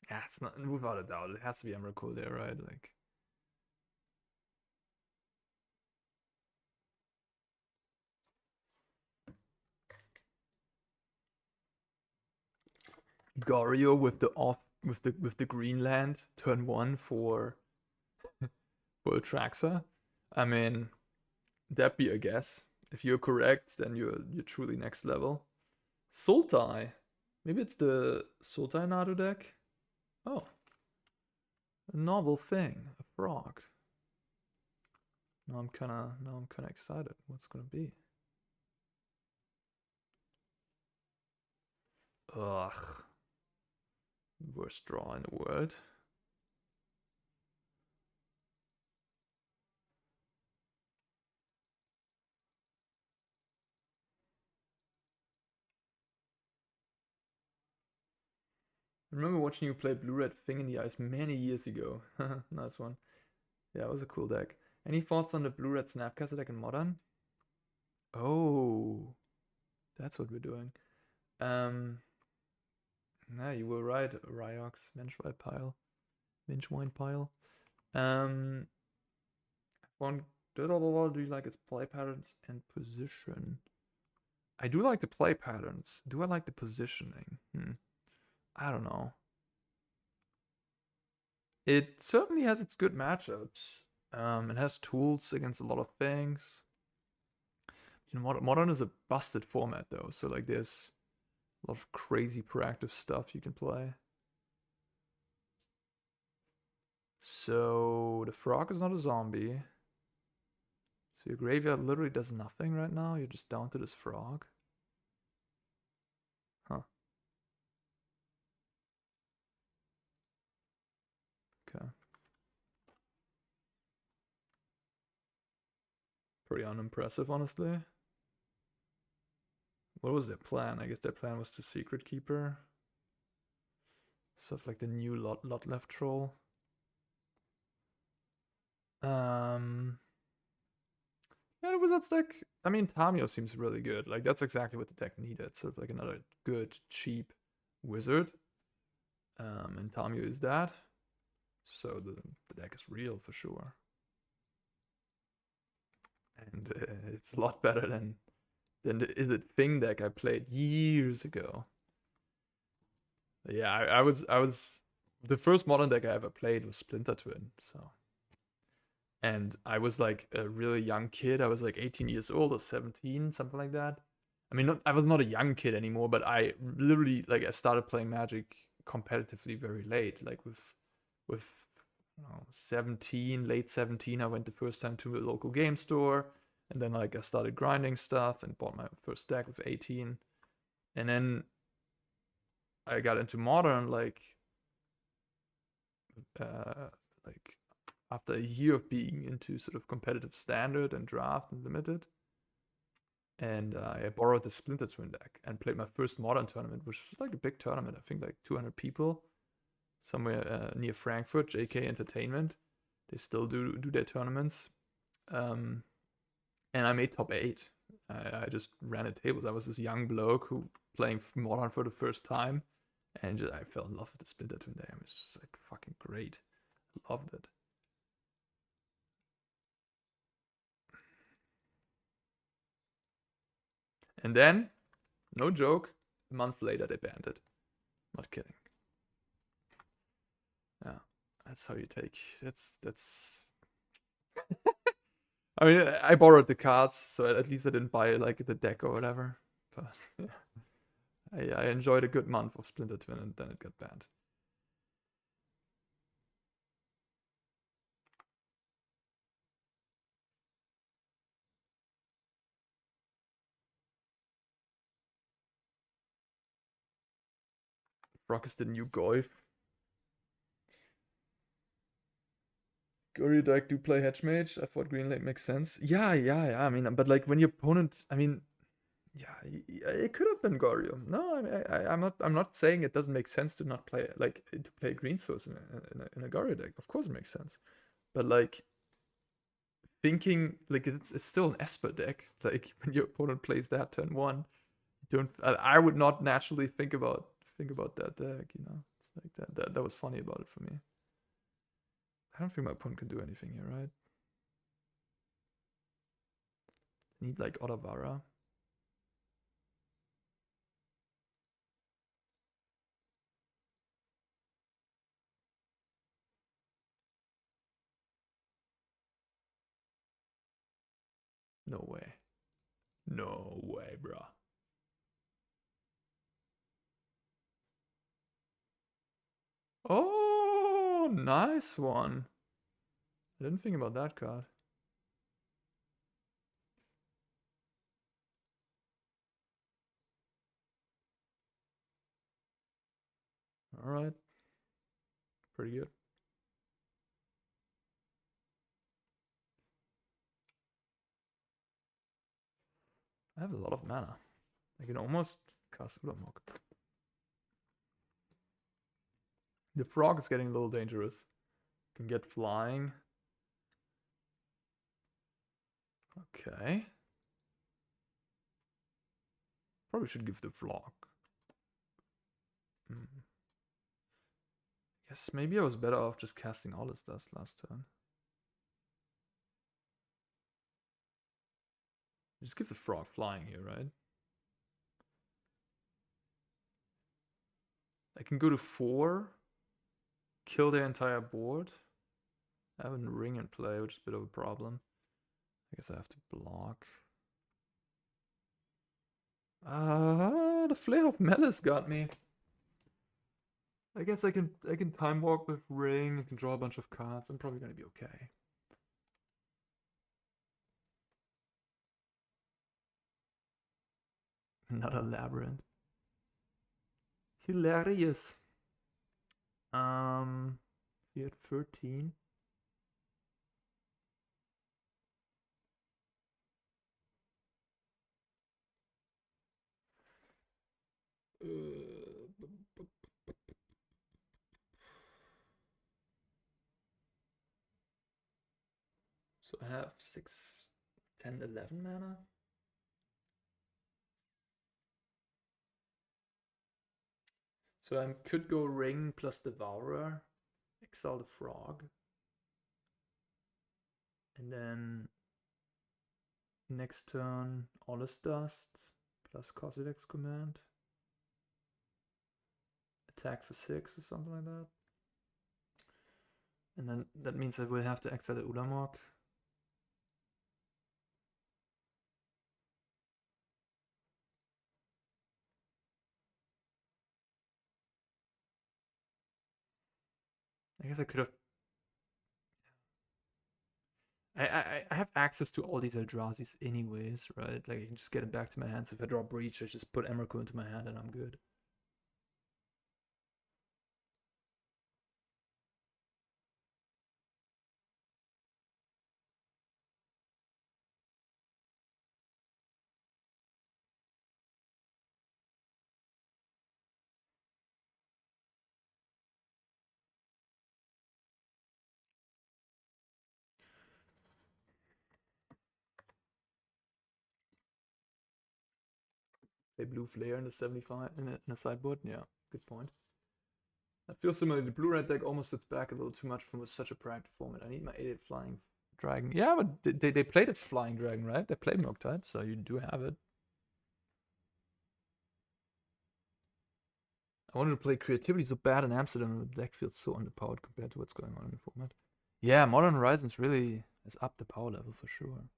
Yeah, it's not, without a doubt. It has to be Emrakul there, right? Like, Gorio with the off with the Greenland turn 1 for Atraxa. I mean, that'd be a guess. If you're correct, then you're truly next level. Sultai. Maybe it's the Sultai Nadu deck. Oh, a novel thing, a frog. Now I'm kinda excited. What's gonna be? Ugh. Worst draw in the world. I remember watching you play Blue Red Thing in the Ice many years ago. Nice one. Yeah, it was a cool deck. Any thoughts on the Blue Red Snapcaster deck in Modern? Oh, that's what we're doing. Yeah, you were right, Ryox, Vengewine Pile. Vengewine Pile. One, do you like its play patterns and position? I do like the play patterns. Do I like the positioning? I don't know. It certainly has its good matchups. It has tools against a lot of things. You know, Modern is a busted format though, so like there's a lot of crazy proactive stuff you can play. So the frog is not a zombie. So your graveyard literally does nothing right now. You're just down to this frog. Huh. Okay. Pretty unimpressive, honestly. What was their plan? I guess their plan was to secret keeper. Stuff like the new lot left troll. Yeah, the Wizards deck. I mean, Tamio seems really good. Like that's exactly what the deck needed. Sort of like another good, cheap wizard. And Tamio is that. So the deck is real for sure. And it's a lot better than the Is It Thing deck I played years ago. But yeah, I was the first modern deck I ever played was Splinter Twin. So, and I was like a really young kid. I was like 18 years old or 17, something like that. I mean, I was not a young kid anymore, but I literally like I started playing Magic competitively very late, like with 17, late 17. I went the first time to a local game store, and then like I started grinding stuff and bought my first deck with 18, and then I got into Modern uh, like after a year of being into sort of competitive standard and draft and limited. And I borrowed the Splinter Twin deck and played my first Modern tournament, which was like a big tournament. I think like 200 people, somewhere near Frankfurt, JK Entertainment. They still do their tournaments. And I made top 8. I just ran at tables. I was this young bloke who playing Modern for the first time, and I fell in love with the Splinter Twin deck. It was just like fucking great. Loved it. And then, no joke, a month later they banned it. Not kidding. Yeah, that's how you take. That's. I mean, I borrowed the cards, so at least I didn't buy like the deck or whatever. But yeah, I enjoyed a good month of Splinter Twin, and then it got banned. Rock is the new Goif. Gory deck do play Hedge Mage. I thought Green Lake makes sense. Yeah. I mean, but like when your opponent, I mean, yeah, it could have been Gorium. No, I'm not saying it doesn't make sense to not play like to play green source in a Gory deck. Of course, it makes sense. But like thinking like it's still an Esper deck. Like when your opponent plays that turn one, you don't. I would not naturally think about that deck. You know, it's like that was funny about it for me. I don't think my opponent can do anything here, right? Need like Otavara. No way. No way, bro. Oh, nice one. I didn't think about that card. All right. Pretty good. I have a lot of mana. I can almost cast Ulamog. The frog is getting a little dangerous. Can get flying. Okay. Probably should give the frog. Yes, maybe I was better off just casting all his dust last turn. Just give the frog flying here, right? I can go to 4, kill their entire board. I have a ring in play, which is a bit of a problem. I guess I have to block. The Flare of Malice got me. I guess I can time walk with ring. I can draw a bunch of cards. I'm probably gonna be okay. Another labyrinth. Hilarious. You're at 13. So I have 6, 10, 11 mana. So I could go ring plus Devourer, exile the frog, and then next turn Allus Dust plus Cosidex command. Attack for 6 or something like that. And then that means I will have to exile the Ulamog. I guess I could have. I have access to all these Eldrazi's anyways, right? Like I can just get it back to my hands. If I draw Breach, I just put Emrakul into my hand and I'm good. Play blue flare in the 75 in the sideboard. Yeah, good point. I feel similar. The blue-red deck almost sits back a little too much from such a practice format. I need my 8/8 flying dragon. Yeah, but they played a flying dragon, right? They played Murktide, so you do have it. I wanted to play creativity so bad in Amsterdam, and the deck feels so underpowered compared to what's going on in the format. Yeah, Modern Horizons really has upped the power level for sure.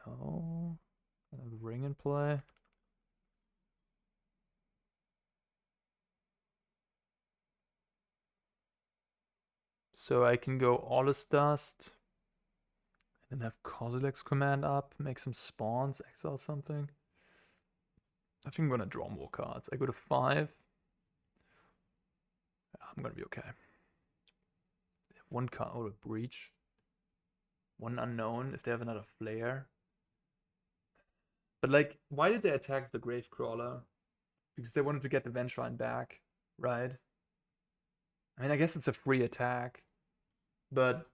No. Ring in play. So I can go Allus Dust. And then have Kozilek's command up, make some spawns, exile something. I think I'm gonna draw more cards. I go to 5. I'm gonna be okay. One card, or a Breach. One unknown if they have another Flare. But like, why did they attack the Gravecrawler? Because they wanted to get the Vengevine back, right? I mean, I guess it's a free attack, but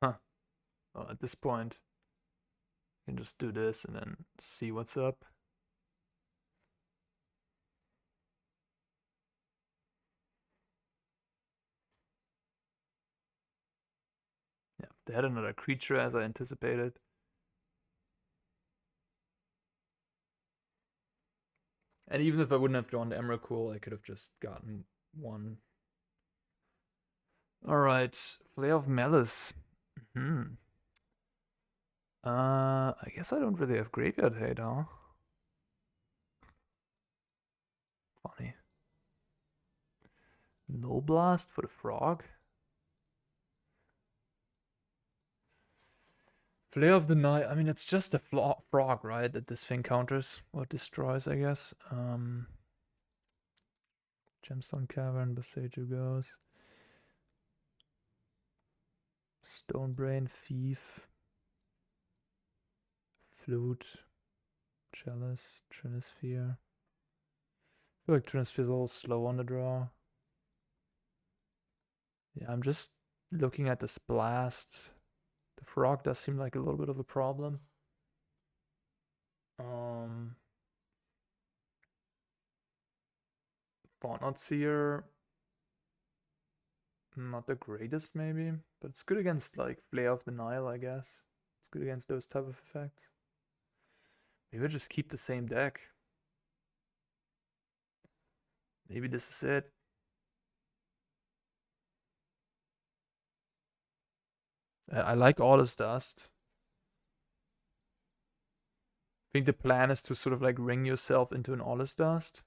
huh. Well, at this point, you can just do this and then see what's up. Yeah, they had another creature as I anticipated. And even if I wouldn't have drawn the Emrakul, I could have just gotten one. Alright, Flare of Malice. I guess I don't really have Graveyard Hate, huh? Funny. Null Blast for the frog? Flare of the Night, I mean, it's just a frog, right? That this thing counters or destroys, I guess. Gemstone Cavern, Boseiju goes. Stonebrain, Thief. Flute. Chalice, Trinisphere. I feel like Trinisphere's a little slow on the draw. Yeah, I'm just looking at this blast. The frog does seem like a little bit of a problem. Not Seer, not the greatest maybe, but it's good against like Flare of the Nile, I guess. It's good against those type of effects. Maybe I'll just keep the same deck. Maybe this is it. I like Audis Dust. I think the plan is to sort of like ring yourself into an Audis Dust.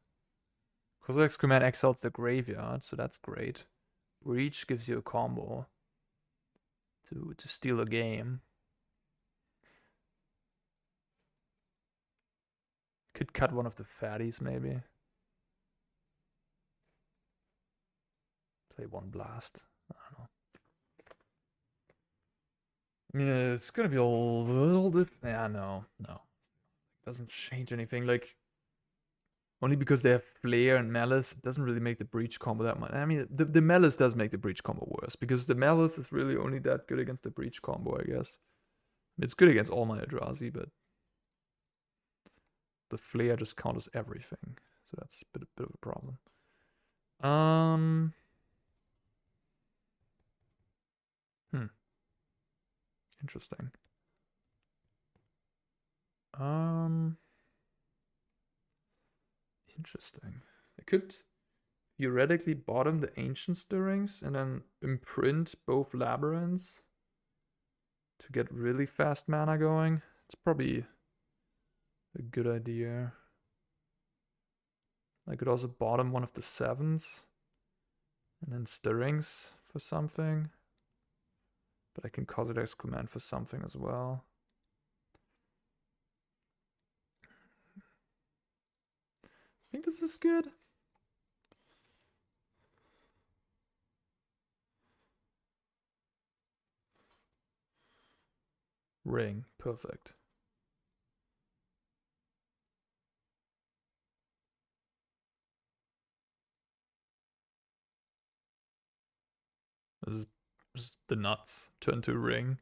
Kozilek's Command exiles the graveyard, so that's great. Breach gives you a combo to steal a game. Could cut one of the fatties maybe. Play one blast. I don't know. I mean, it's gonna be a little different. Yeah, no. Doesn't change anything. Like, only because they have Flare and Malice, it doesn't really make the Breach combo that much. I mean, the Malice does make the Breach combo worse, because the Malice is really only that good against the Breach combo, I guess. It's good against all my Eldrazi, but the Flare just counters everything. So that's a bit of a problem. Interesting. Interesting. I could theoretically bottom the Ancient Stirrings and then imprint both Labyrinths to get really fast mana going. It's probably a good idea. I could also bottom one of the 7s and then Stirrings for something. But I can Kozilek's Command for something as well. I think this is good. Ring, perfect. This is just the nuts turn to ring.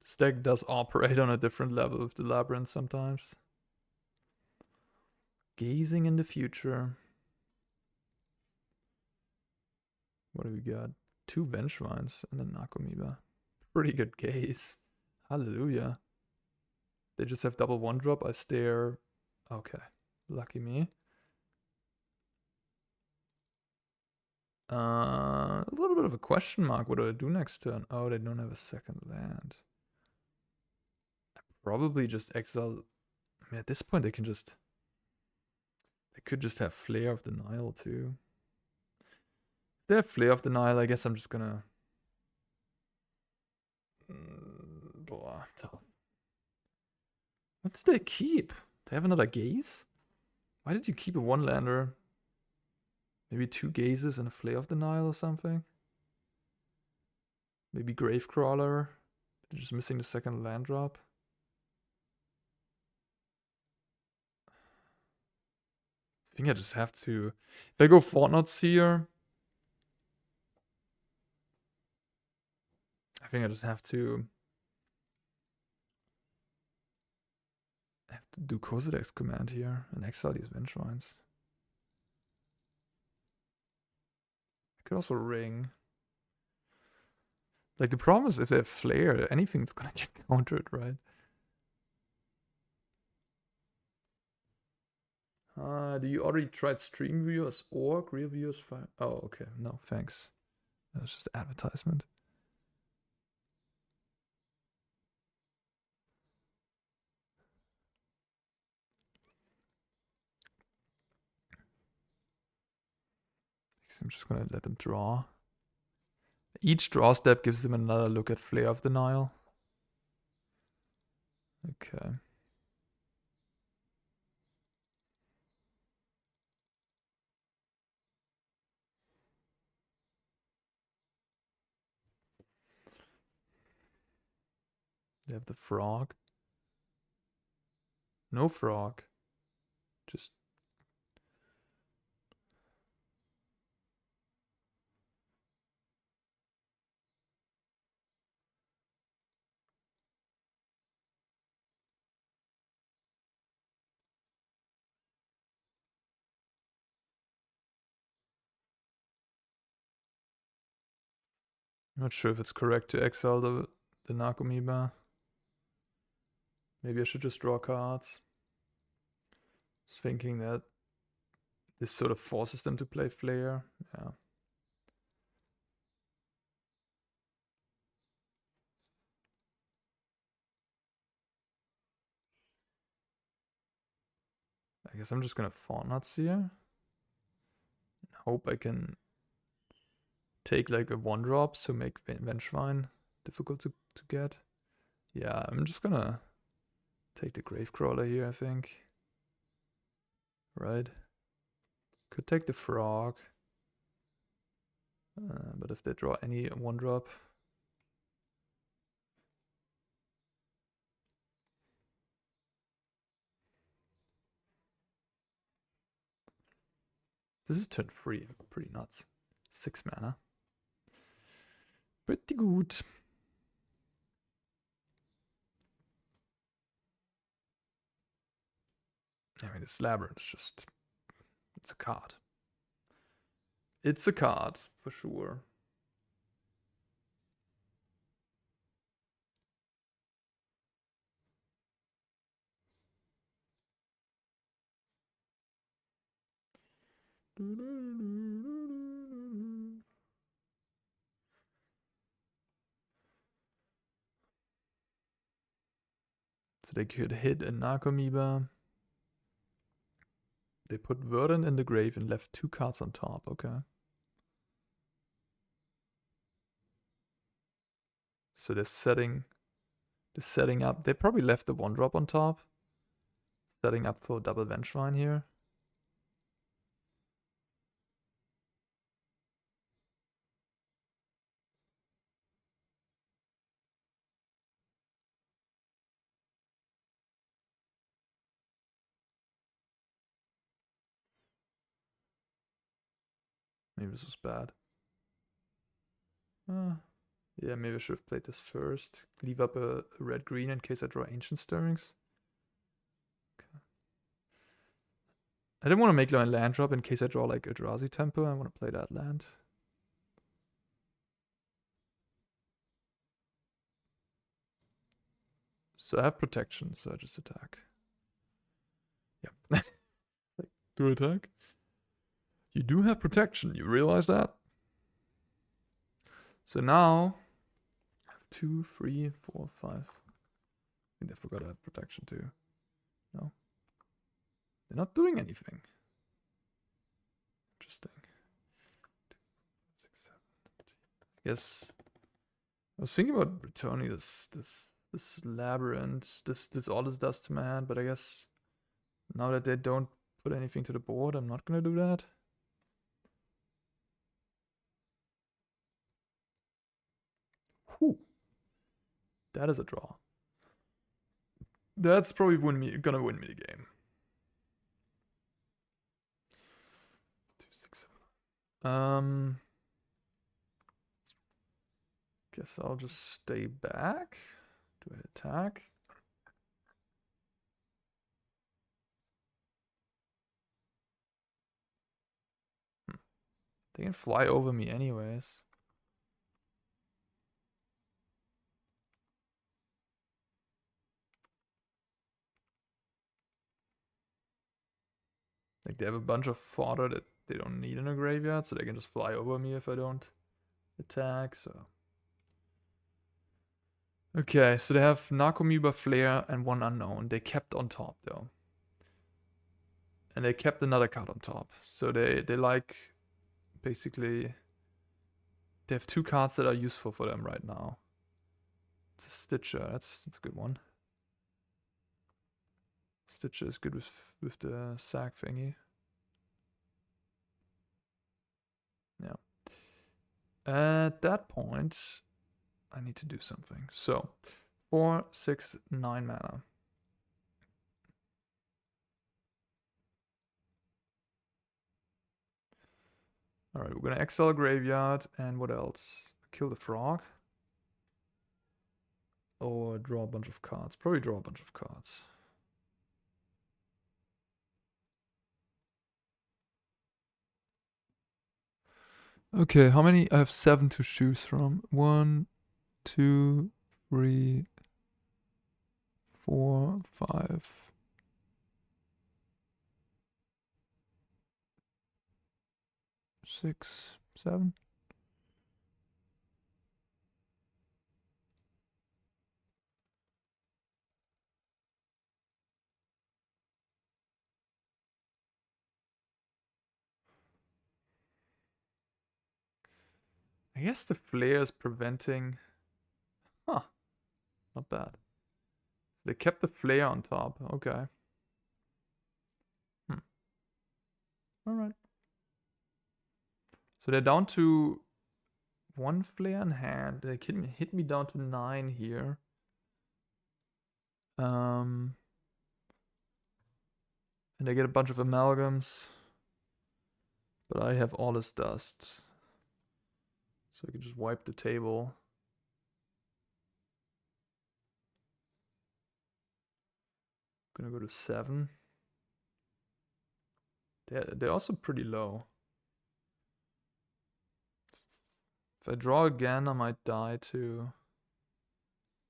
This deck does operate on a different level with the Labyrinth sometimes. Gazing in the future. What do we got? 2 Vengevines and an Akomiba. Pretty good gaze. Hallelujah. They just have double 1-drop. I stare. Okay. Lucky me. A little bit of a question mark. What do I do next turn? Oh, they don't have a second land. I probably just exile. I mean, at this point, they can just. They could just have Flare of the Nile too. If they have Flare of the Nile, I guess I'm just gonna. Tough. What did they keep? They have another gaze? Why did you keep a 1-lander? Maybe 2 gazes and a Flare of the Nile or something? Maybe Gravecrawler? They're just missing the second land drop. I think I just have to. If I go Fortnite Seer, I think I just have to. I have to do Kozilek's Command here and exile these Vengevines. I could also ring. Like, the problem is if they have Flare, anything's gonna get countered, right? Do you already tried Stream Viewers or Real Viewers? Oh, okay. No, thanks. That was just advertisement. I'm just gonna let them draw. Each draw step gives them another look at Flare of the Nile. Okay. They have the frog. No frog. Just. I'm not sure if it's correct to exile the Nakomiba. Maybe I should just draw cards. I was thinking that this sort of forces them to play Flare. Yeah. I guess I'm just gonna Font Nuts here. Hope I can take like a 1-drop to make Vengevine difficult to get. Yeah, I'm just gonna take the Gravecrawler here, I think. Right? Could take the Frog. But if they draw any 1-drop... This is turn 3. Pretty nuts. 6 mana. Pretty good. I mean, this Labyrinth is just... It's a card. It's a card, for sure. So they could hit a Nakomiba. They put Verdant in the grave and left 2 cards on top. Okay. So they're setting up. They probably left the 1-drop on top. Setting up for double Vengevine here. Maybe this was bad. Yeah, maybe I should have played this first. Leave up a red-green in case I draw Ancient Stirrings. Okay. I didn't want to make a land drop in case I draw like Eldrazi Temple. I want to play that land. So I have protection, so I just attack. Yep. Like, do I attack? You do have protection, you realize that? So now I have 2, 3, 4, 5. I think I forgot I have protection too. No. They're not doing anything. Interesting. 6, 7, 8. I guess I was thinking about returning this Labyrinth, this all this does to my hand, but I guess now that they don't put anything to the board, I'm not gonna do that. Whew. That is a draw. That's probably gonna win me the game. 2, 6, 7. Guess I'll just stay back. Do I attack? They can fly over me anyways. Like they have a bunch of fodder that they don't need in a graveyard, so they can just fly over me if I don't attack, so. Okay, so they have Nakomiba, Flare, and 1 unknown. They kept on top though. And they kept another card on top. So they like basically they have 2 cards that are useful for them right now. It's a Stitcher, that's a good one. Stitcher is good with the sack thingy. Yeah. At that point, I need to do something. So 4, 6, 9 mana. Alright, we're gonna exile Graveyard, and what else? Kill the Frog. Or draw a bunch of cards. Probably draw a bunch of cards. Okay, how many? I have 7 to choose from. 1, 2, 3, 4, 5. 6, 7. I guess the flare is preventing. Huh, not bad. They kept the flare on top. Okay. Alright. So they're down to 1 flare in hand. They can hit me down to 9 here. And I get a bunch of amalgams. But I have all this dust. So I can just wipe the table. Gonna go to 7. They're also pretty low. If I draw again, I might die to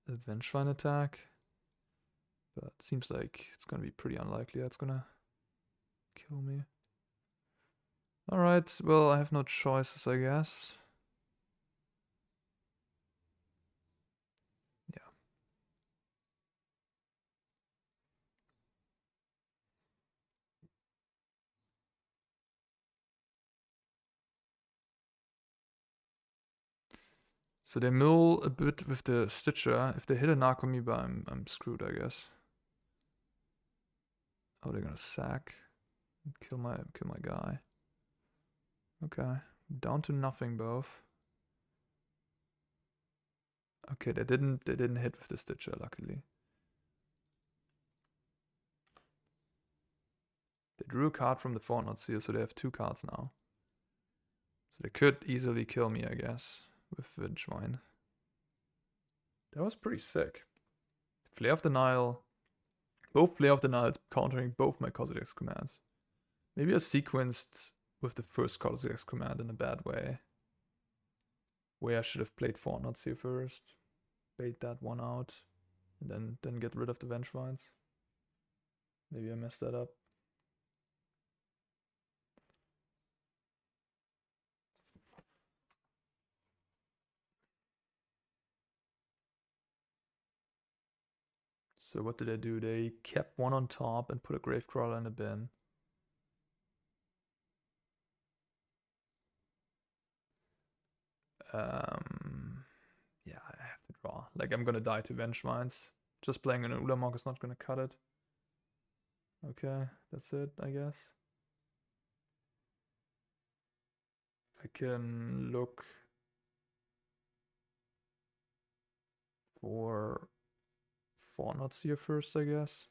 a Vengefine attack. But it seems like it's gonna be pretty unlikely that's gonna kill me. Alright, well, I have no choices, I guess. Yeah. So they mill a bit with the Stitcher. If they hit a Narcomoeba, I'm screwed, I guess. Oh, they're gonna sack. Kill my guy. Okay. Down to nothing both. Okay, they didn't hit with the Stitcher, luckily. They drew a card from the Fortnite Seal, so they have 2 cards now. So they could easily kill me, I guess, with Vengefine. That was pretty sick. Flare of the Nile. Both Flare of the Nile countering both my Cossadex commands. Maybe I sequenced with the first Cossadex command in a bad way. Where I should have played Fortnite Seal first. Bait that one out. And then get rid of the Vengefines. Maybe I messed that up. So what did they do? They kept one on top and put a Gravecrawler in the bin. Yeah, I have to draw. Like, I'm gonna die to Vengefines. Just playing an Ulamog is not gonna cut it. Okay, that's it, I guess. I can look for Fortnite here first, I guess.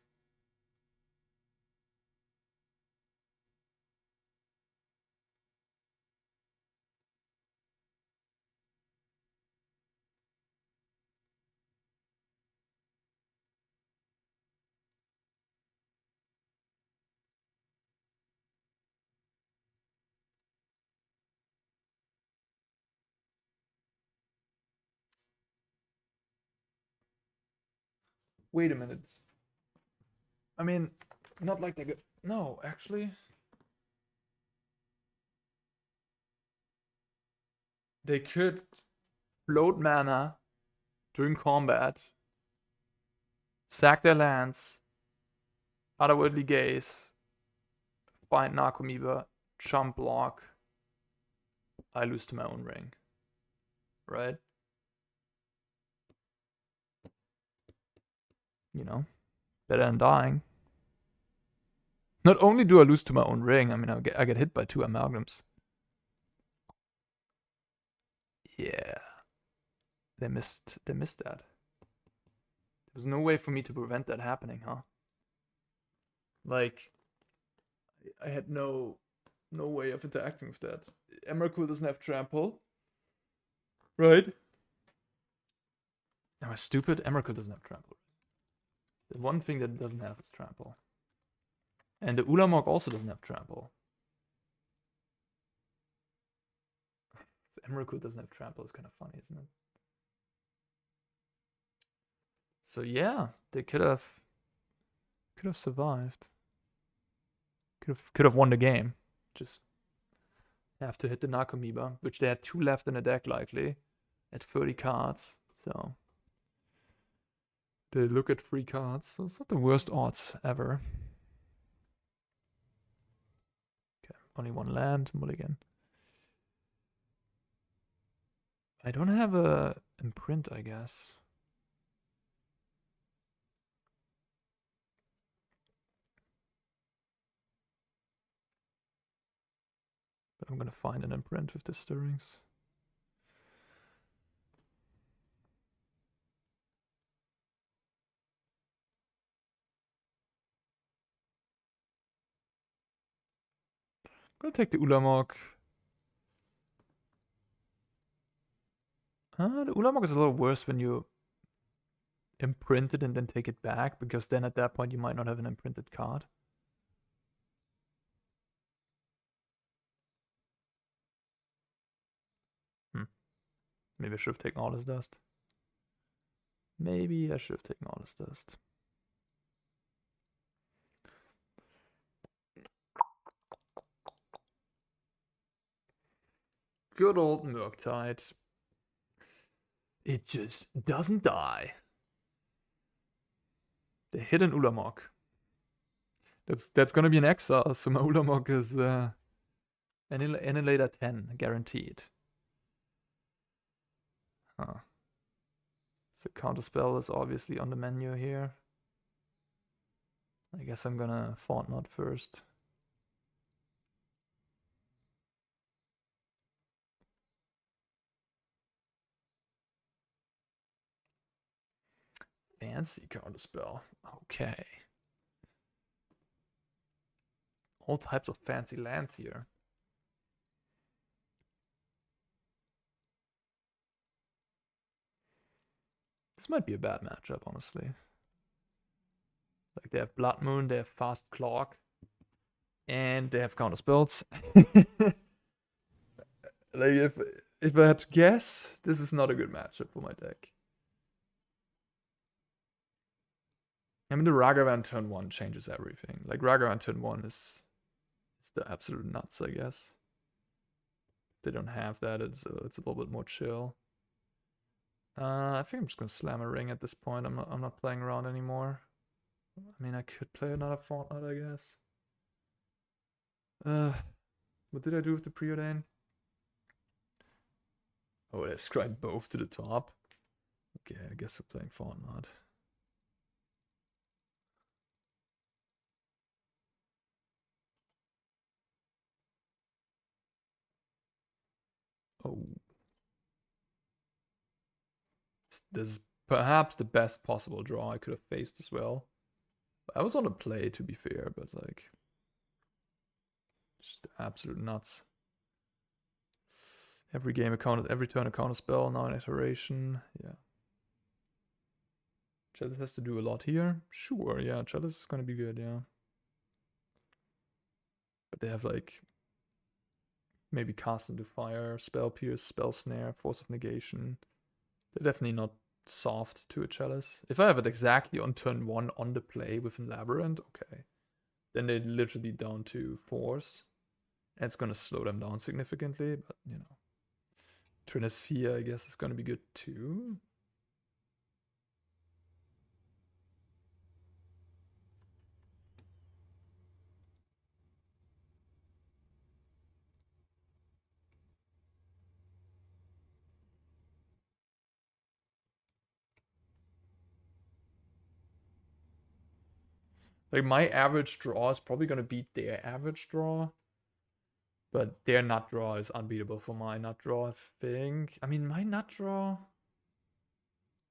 Wait a minute. I mean, not like they go. No, actually. They could float mana during combat, sack their lands, otherworldly gaze, find Narcomoeba, jump block. I lose to my own ring. Right? You know, better than dying. Not only do I lose to my own ring, I mean, I get hit by 2 amalgams. Yeah. They missed that. There was no way for me to prevent that happening, huh? Like, I had no way of interacting with that. Emrakul doesn't have trample. Right? Am I stupid? Emrakul doesn't have trample. The one thing that it doesn't have is trample. And the Ulamog also doesn't have trample. Emrakul doesn't have trample. It's kind of funny, isn't it? So yeah, they could have survived. Could have won the game. Just have to hit the Narcomoeba, which they had 2 left in the deck likely, at 30 cards. So they look at 3 cards. So it's not the worst odds ever. Okay, only 1 land, mulligan. I don't have a imprint, I guess. But I'm gonna find an imprint with the stirrings. I'm gonna take the Ulamog. The Ulamog is a little worse when you imprint it and then take it back, because then at that point you might not have an imprinted card. Maybe I should have taken all this dust. Maybe I should have taken all this dust. Good old Murktide. It just doesn't die. The hidden Ulamog. That's gonna be an exile, so my Ulamog is Annihilator 10, guaranteed. Huh. So Counterspell is obviously on the menu here. I guess I'm gonna Fortnite first. Fancy Counterspell. Okay. All types of fancy lands here. This might be a bad matchup, honestly. Like, they have Blood Moon, they have Fast Clock, and they have Counterspells. Like, if I had to guess, this is not a good matchup for my deck. I mean, the Ragavan turn 1 changes everything. Like, Ragavan turn 1 is the absolute nuts, I guess. If they don't have that, it's a little bit more chill. I think I'm just gonna slam a ring at this point. I'm not playing around anymore. I mean, I could play another Fortnite, I guess. What did I do with the Preordain? Oh, I scribed both to the top. Okay, I guess we're playing Fortnite. Oh. This is perhaps the best possible draw I could have faced as well. I was on a play, to be fair, but like, just absolute nuts. Every game accounted, every turn a counter spell, now an iteration. Yeah. Chalice has to do a lot here. Sure, yeah, Chalice is gonna be good, yeah. But they have like maybe Cast into Fire, Spell Pierce, Spell Snare, Force of Negation. They're definitely not soft to a Chalice. If I have it exactly on turn 1 on the play with a Labyrinth, okay. Then they're literally down to Force. And it's gonna slow them down significantly, but you know. Trinisphere, I guess, is gonna be good too. Like, my average draw is probably gonna beat their average draw. But their nut draw is unbeatable for my nut draw, I think. I mean, my nut draw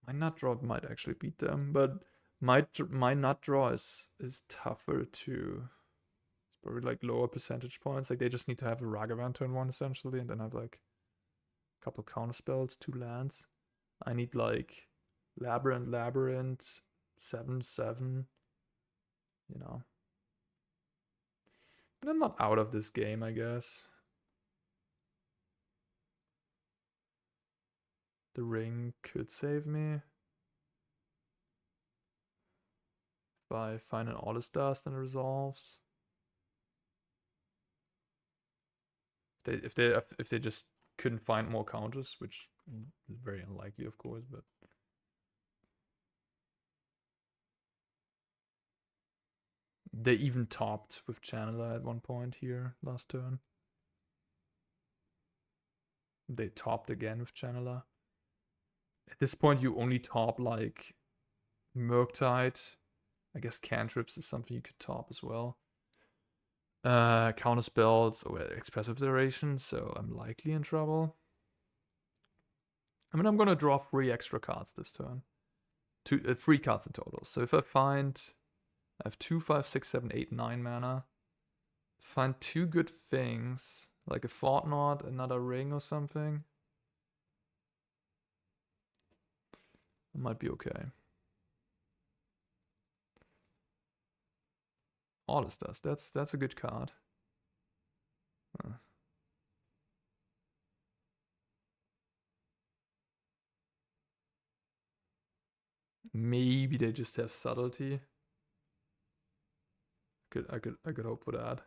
might actually beat them, but my nut draw is tougher to. It's probably like lower percentage points. Like, they just need to have a Ragavan turn 1 essentially, and then have like a couple counter spells, 2 lands. I need like Labyrinth, 7/7. You know. But I'm not out of this game, I guess. The ring could save me. If I find an Aulis Dust and it resolves. If they just couldn't find more counters, which is very unlikely, of course, but they even topped with Channeler at one point here last turn. They topped again with Channeler. At this point, you only top like Murktide. I guess cantrips is something you could top as well. Counter spells or expressive duration, so I'm likely in trouble. I mean, I'm gonna draw 3 extra cards this turn. 3 cards in total. So if I find, I have 2, 5, 6, 7, 8, 9 mana. Find 2 good things, like a Fortnite, another ring or something. It might be okay. Aulis Dust, that's a good card. Maybe they just have subtlety. I could hope for that.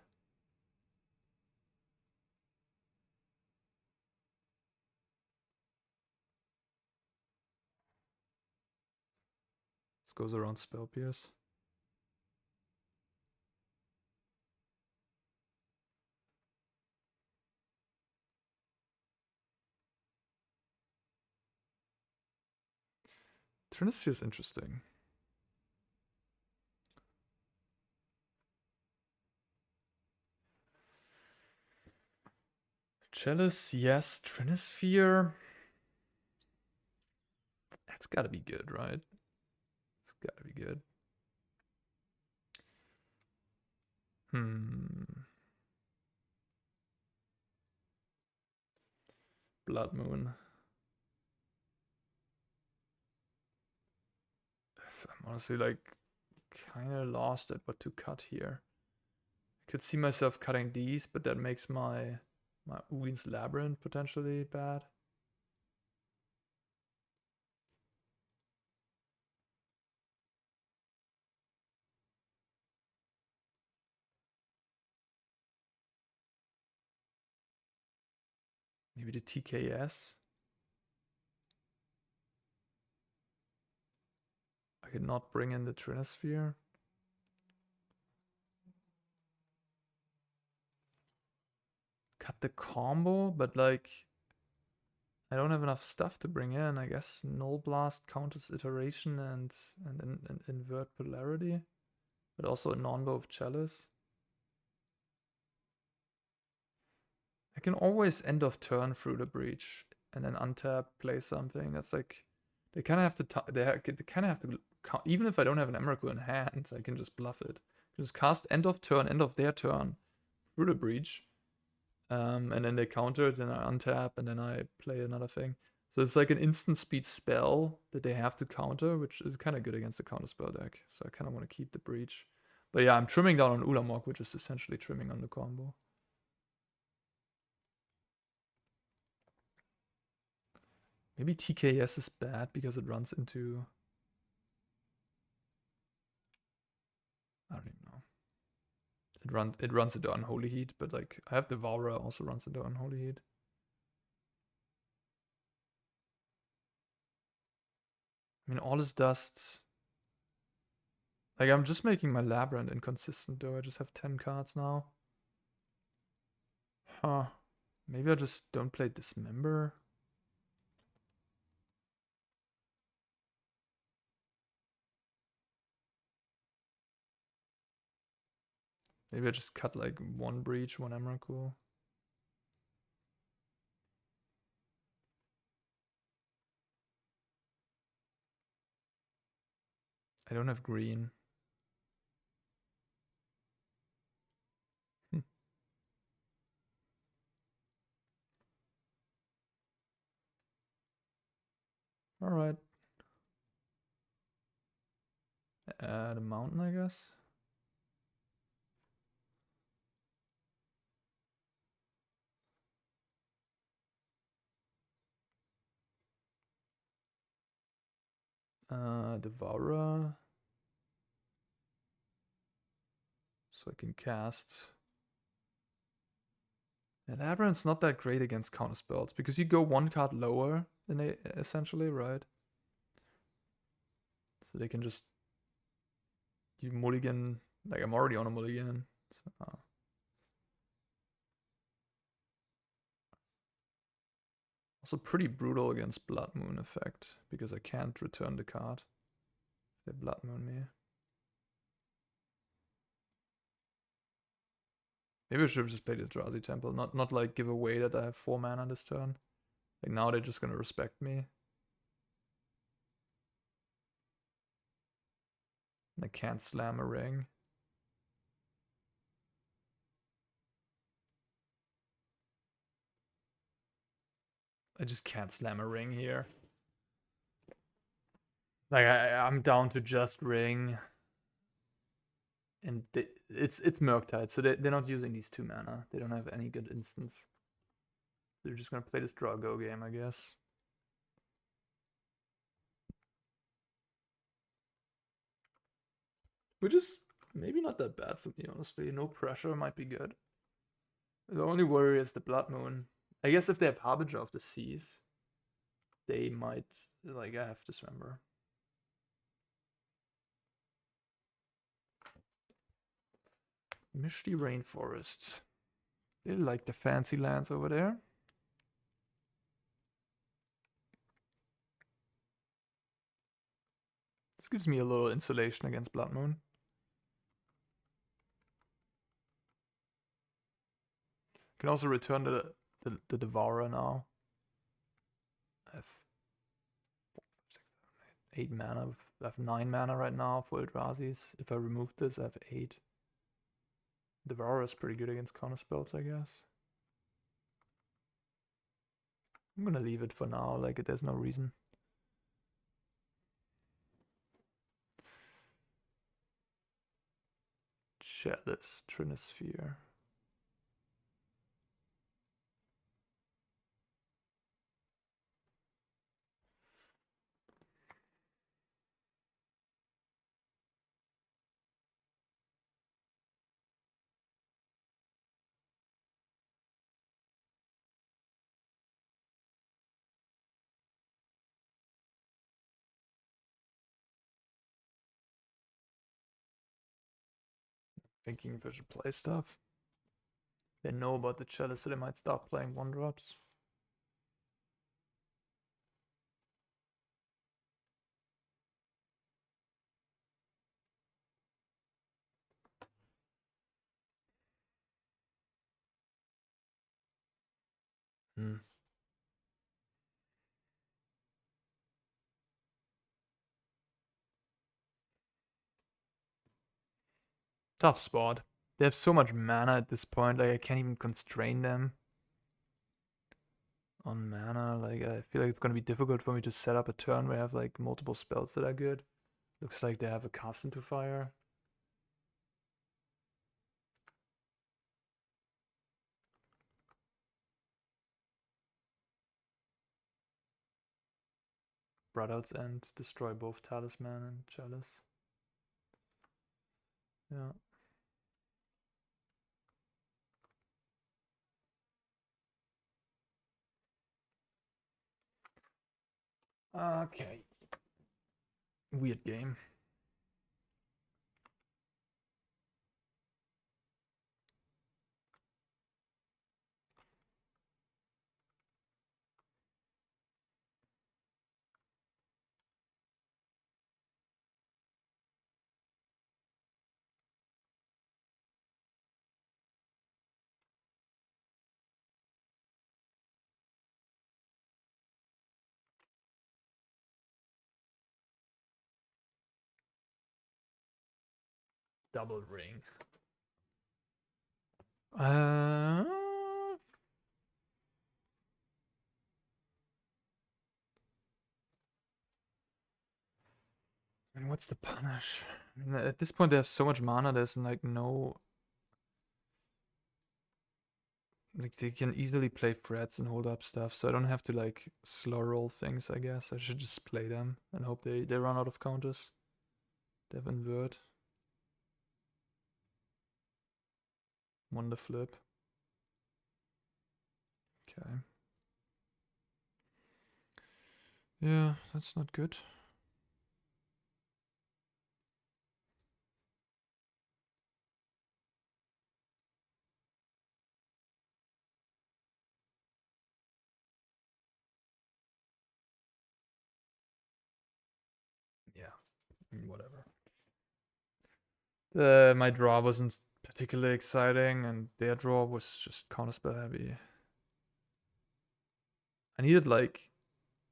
This goes around Spell Pierce. Trinisphere is interesting. Chalice, yes. Trinisphere. That's gotta be good, right? It's gotta be good. Blood Moon. I'm honestly like kind of lost at what to cut here. I could see myself cutting these, but that makes my Ugin's Labyrinth potentially bad. Maybe the TKS. I could not bring in the Trinisphere. Cut the combo, but like I don't have enough stuff to bring in. I guess Null Blast counters Iteration and Invert Polarity, but also a non-bow of Chalice. I can always end of turn through the Breach and then untap, play something. That's like they kind of have to. They kind of have to. Even if I don't have an Emrakul in hand, I can just bluff it. Just cast end of turn, end of their turn through the Breach, and then they counter it, and I untap, and then I play another thing. So it's like an instant speed spell that they have to counter, which is kind of good against the counter spell deck. So I kind of want to keep the Breach. But yeah, I'm trimming down on Ulamog, which is essentially trimming on the combo. Maybe TKS is bad because it runs into... I don't even know. It runs into Unholy Heat, but like I have Devourer also runs into Unholy Heat. I mean, Aulis Dust. Like I'm just making my Labyrinth inconsistent though. I just have 10 cards now. Huh. Maybe I just don't play Dismember. Maybe I just cut like 1 Breach, 1 Emrakul. I don't have green. Alright. Add a mountain, I guess. Devourer. So I can cast. And Aberrant's not that great against counter spells because you go one card lower than they essentially, right? So they can just you mulligan. Like I'm already on a mulligan. So, also pretty brutal against Blood Moon effect because I can't return the card. They Blood Moon me. Maybe I should have just played the Eldrazi Temple, not like give away that I have 4 mana this turn. Like now they're just gonna respect me. And I can't slam a ring. I just can't slam a ring here. Like I'm down to just ring. And it's Murktide, so they're not using these 2 mana. They don't have any good instance. They're just gonna play this draw go game, I guess. Which is maybe not that bad for me, honestly. No pressure might be good. The only worry is the Blood Moon. I guess if they have Harbinger of the Seas, they might, like, I have Dismember. Misty Rainforests. They like the fancy lands over there. This gives me a little insulation against Blood Moon. Can also return the Devourer now. I have 4, 5, 6, 7, 8 mana. I have 9 mana right now for Eldrazi's. If I remove this, I have 8. Devourer is pretty good against counter spells, I guess. I'm gonna leave it for now, like there's no reason. Chalice, Trinisphere. Thinking if I should play stuff. They know about the Chalice, so they might start playing 1-drops. Tough spot. They have so much mana at this point, like I can't even constrain them on mana. Like I feel like it's gonna be difficult for me to set up a turn where I have like multiple spells that are good. Looks like they have a Cast into Fire. Brothouts End, destroy both Talisman and Chalice. Yeah. Okay. Weird game. Double ring. Uh, and what's the punish? I mean, at this point, they have so much mana. There's like no. like they can easily play threats and hold up stuff, so I don't have to like slow roll things, I guess. I should just play them and hope they run out of counters. They have invert. Wonder flip. Okay. Yeah, that's not good. Yeah, whatever. My draw wasn't particularly exciting, and their draw was just counterspell heavy. I needed like,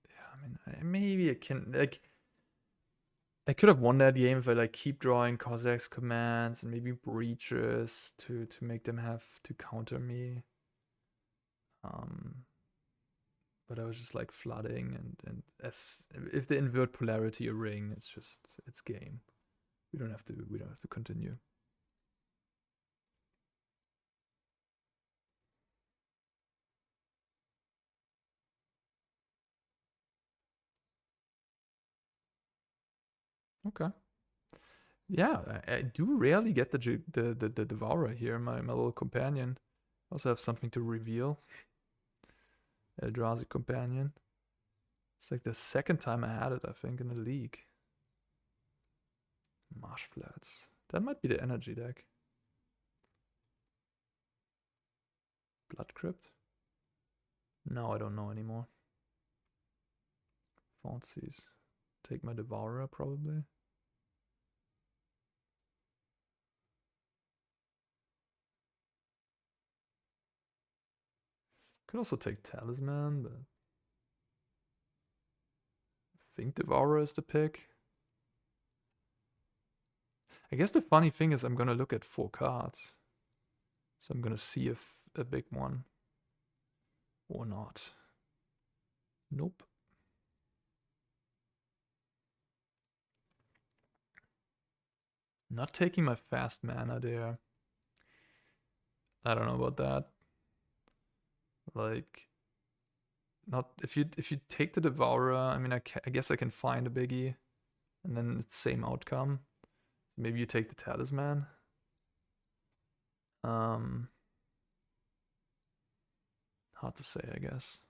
yeah, I mean, maybe I can like. I could have won that game if I like keep drawing Cossacks commands and maybe breaches to make them have to counter me. But I was just like flooding and as if they invert polarity a ring, it's game. We don't have to continue. Okay. Yeah, I do rarely get the Devourer here, my little companion. Also have something to reveal. Eldrazi companion. It's like the second time I had it, I think, in the league. Marsh Flats. That might be the energy deck. Blood Crypt? No, I don't know anymore. Fancies. Take my Devourer, probably. Could also take Talisman, but I think Devourer is the pick. I guess the funny thing is I'm gonna look at 4 cards. So I'm gonna see if a big one or not. Nope. Not taking my fast mana there. I don't know about that. Like, not if you take the Devourer. I mean, I guess I can find a biggie, and then it's same outcome. Maybe you take the Talisman. Hard to say, I guess.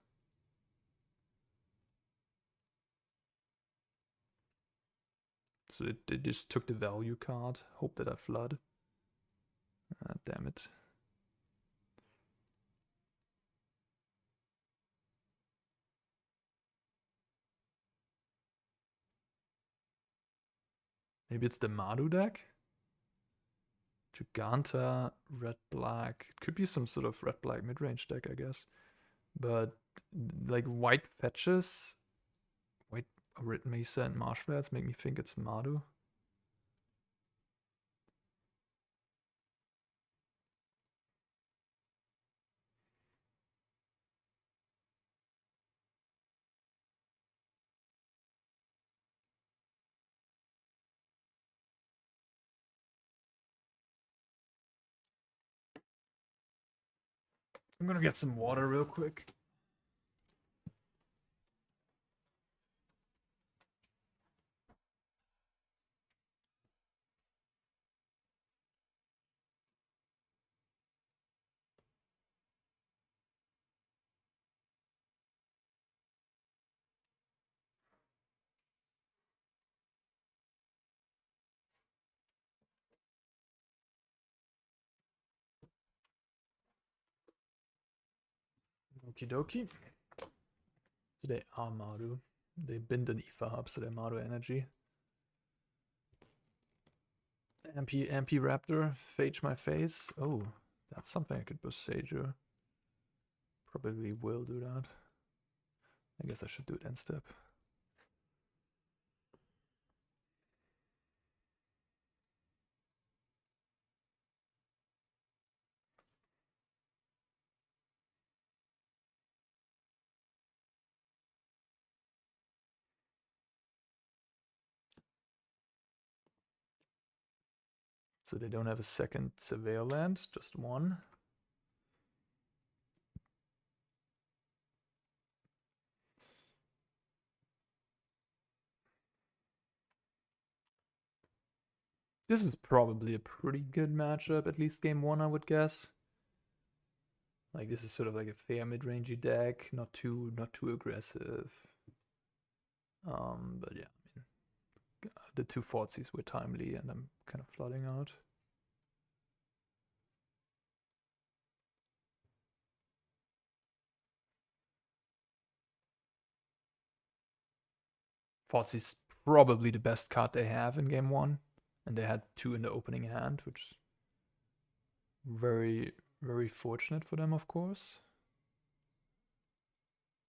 So they just took the value card. Hope that I flood. Damn it. Maybe it's the Madu deck? Giganta, red black. It could be some sort of red black mid range deck, I guess. But like white fetches, white Red Mesa and Marshflats make me think it's Madu. I'm gonna get some water real quick. Okie dokie. So they are Madu. They bind an Ether Hub, so they're Madu energy. MP Raptor, Phage my face. Oh, that's something I could Boseiju. Probably will do that. I guess I should do it end step. So they don't have a second Surveil land, just one. This is probably a pretty good matchup, at least game 1, I would guess. Like, this is sort of like a fair mid-rangey deck, not too aggressive. But yeah, I mean, the 2 Fortsies were timely, and I'm kind of flooding out. Fortsie's probably the best card they have in game 1, and they had 2 in the opening hand, which is very, very fortunate for them, of course.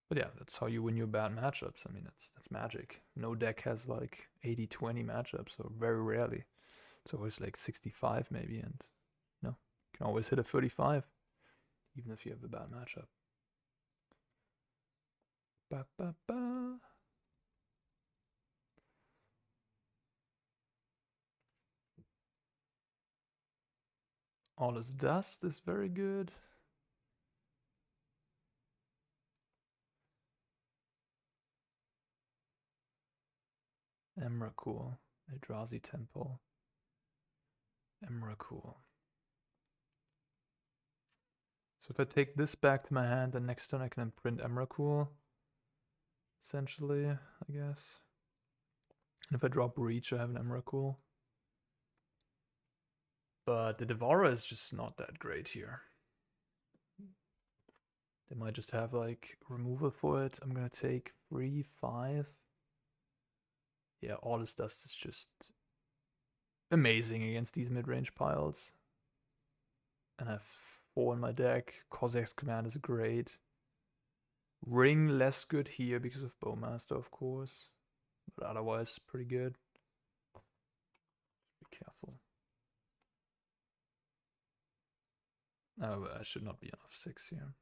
But yeah, that's how you win your bad matchups. I mean, that's magic. No deck has like 80-20 matchups, or very rarely. It's always like 65 maybe, and you can always hit a 35, even if you have a bad matchup. Ba, ba, ba. All is dust is very good. Emrakul, Eldrazi Temple. Emrakul. So if I take this back to my hand, then next turn I can imprint Emrakul. Essentially, I guess. And if I drop Reach, I have an Emrakul. But the Devourer is just not that great here. They might just have like removal for it. I'm gonna take 3-5. Yeah, all this dust is just amazing against these mid-range piles. And I have 4 in my deck. Cossacks Command is great. Ring less good here because of Bowmaster, of course. But otherwise, pretty good. Be careful. Oh, I should not be on F6 here.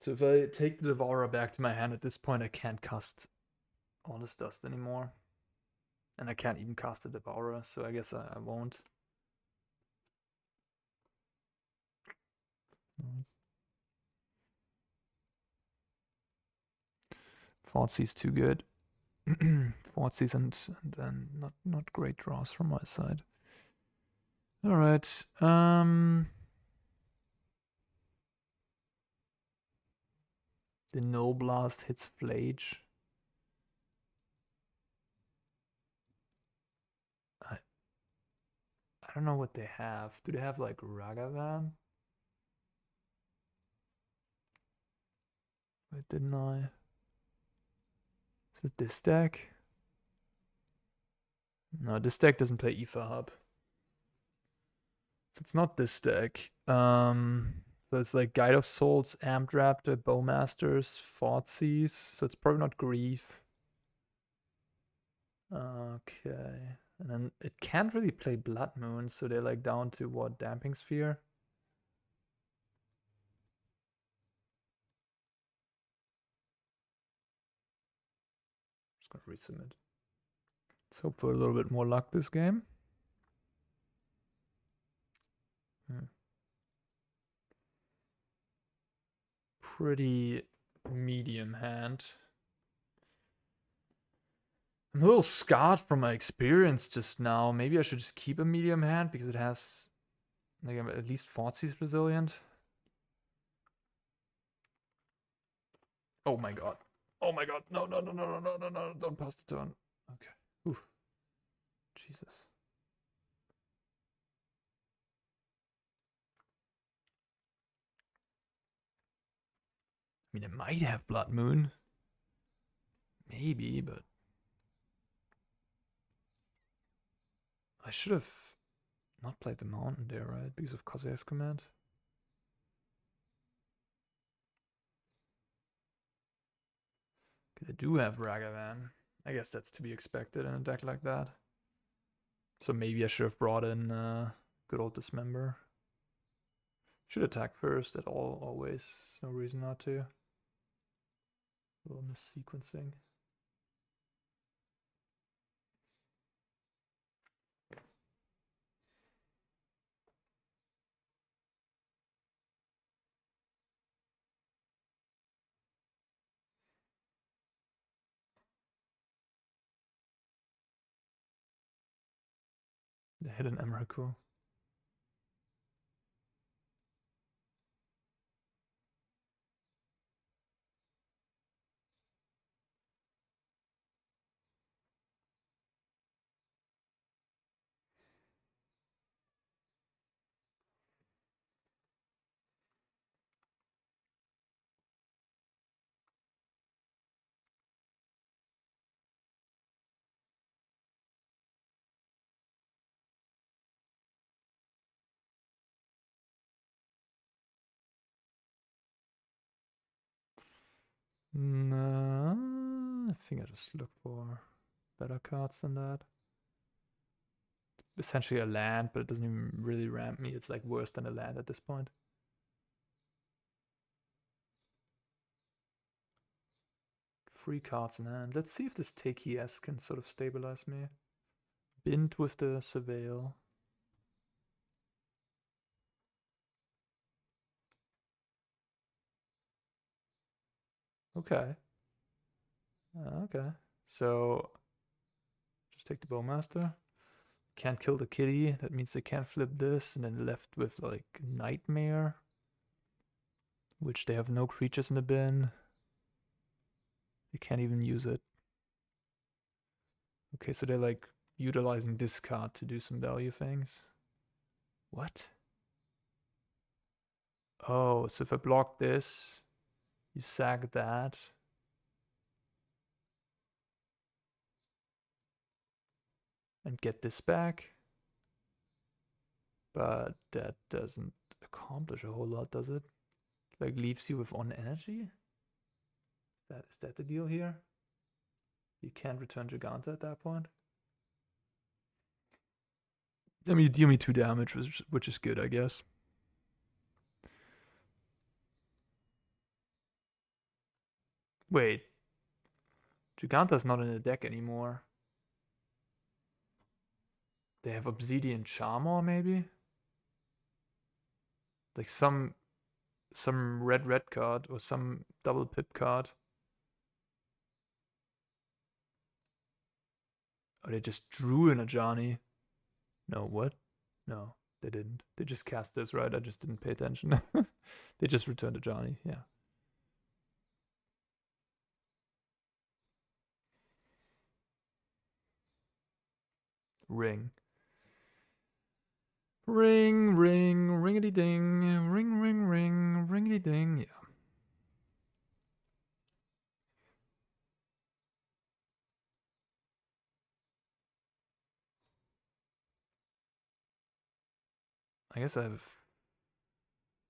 So if I take the Devourer back to my hand at this point, I can't cast all this dust anymore. And I can't even cast the Devourer, so I guess I won't. Thoughtseize too good. Thoughtseize and not great draws from my side. Alright. The Null Blast hits Flage. I don't know what they have. Do they have like Ragavan? Wait, didn't I? Is it this deck? No, this deck doesn't play Aether Hub. So it's not this deck. So it's like Guide of Souls, Amped Raptor, Bowmasters, Thoughtseize. So it's probably not Grief. Okay. And then it can't really play Blood Moon, so they're like down to what? Damping Sphere? Just gonna resubmit. Let's hope for a little bit more luck this game. Pretty medium hand. I'm a little scarred from my experience just now. Maybe I should just keep a medium hand because it has like at least Thoughtseize resilient. Oh my god. Oh my god. No, no, no, no, no, no, no, no. Don't pass the turn. Okay. Oof. Jesus. I mean, it might have Blood Moon. Maybe, but I should have not played the mountain there, right? Because of Cossacks Command. I do have Ragavan. I guess that's to be expected in a deck like that. So maybe I should have brought in good old Dismember. Should attack first at all, always. No reason not to. A little missequencing. The hidden Emrakul. No, I think I just look for better cards than that. Essentially a land, but it doesn't even really ramp me. It's like worse than a land at this point. Free cards in hand. Let's see if this Takey S can sort of stabilize me. Bind with the Surveil. Okay. Okay. So just take the Bowmaster. Can't kill the kitty. That means they can't flip this, and then left with like Nightmare, which they have no creatures in the bin. They can't even use it. Okay, so they're like utilizing this card to do some value things. What? Oh, so if I block this, you sack that. And get this back. But that doesn't accomplish a whole lot, does it? Like leaves you with 1 energy? Is that the deal here? You can't return Giganta at that point? I mean, you deal me 2 damage, which is good, I guess. Wait. Giganta's not in the deck anymore. They have Obsidian Charmer, maybe? Like some red card or some double pip card. Oh, they just drew an Ajani. No, what? No, they didn't. They just cast this, right? I just didn't pay attention. They just returned Ajani, yeah. Ring. Ring, ring, ringity ding, ring, ring, ring, ringity ding, yeah. I guess I have.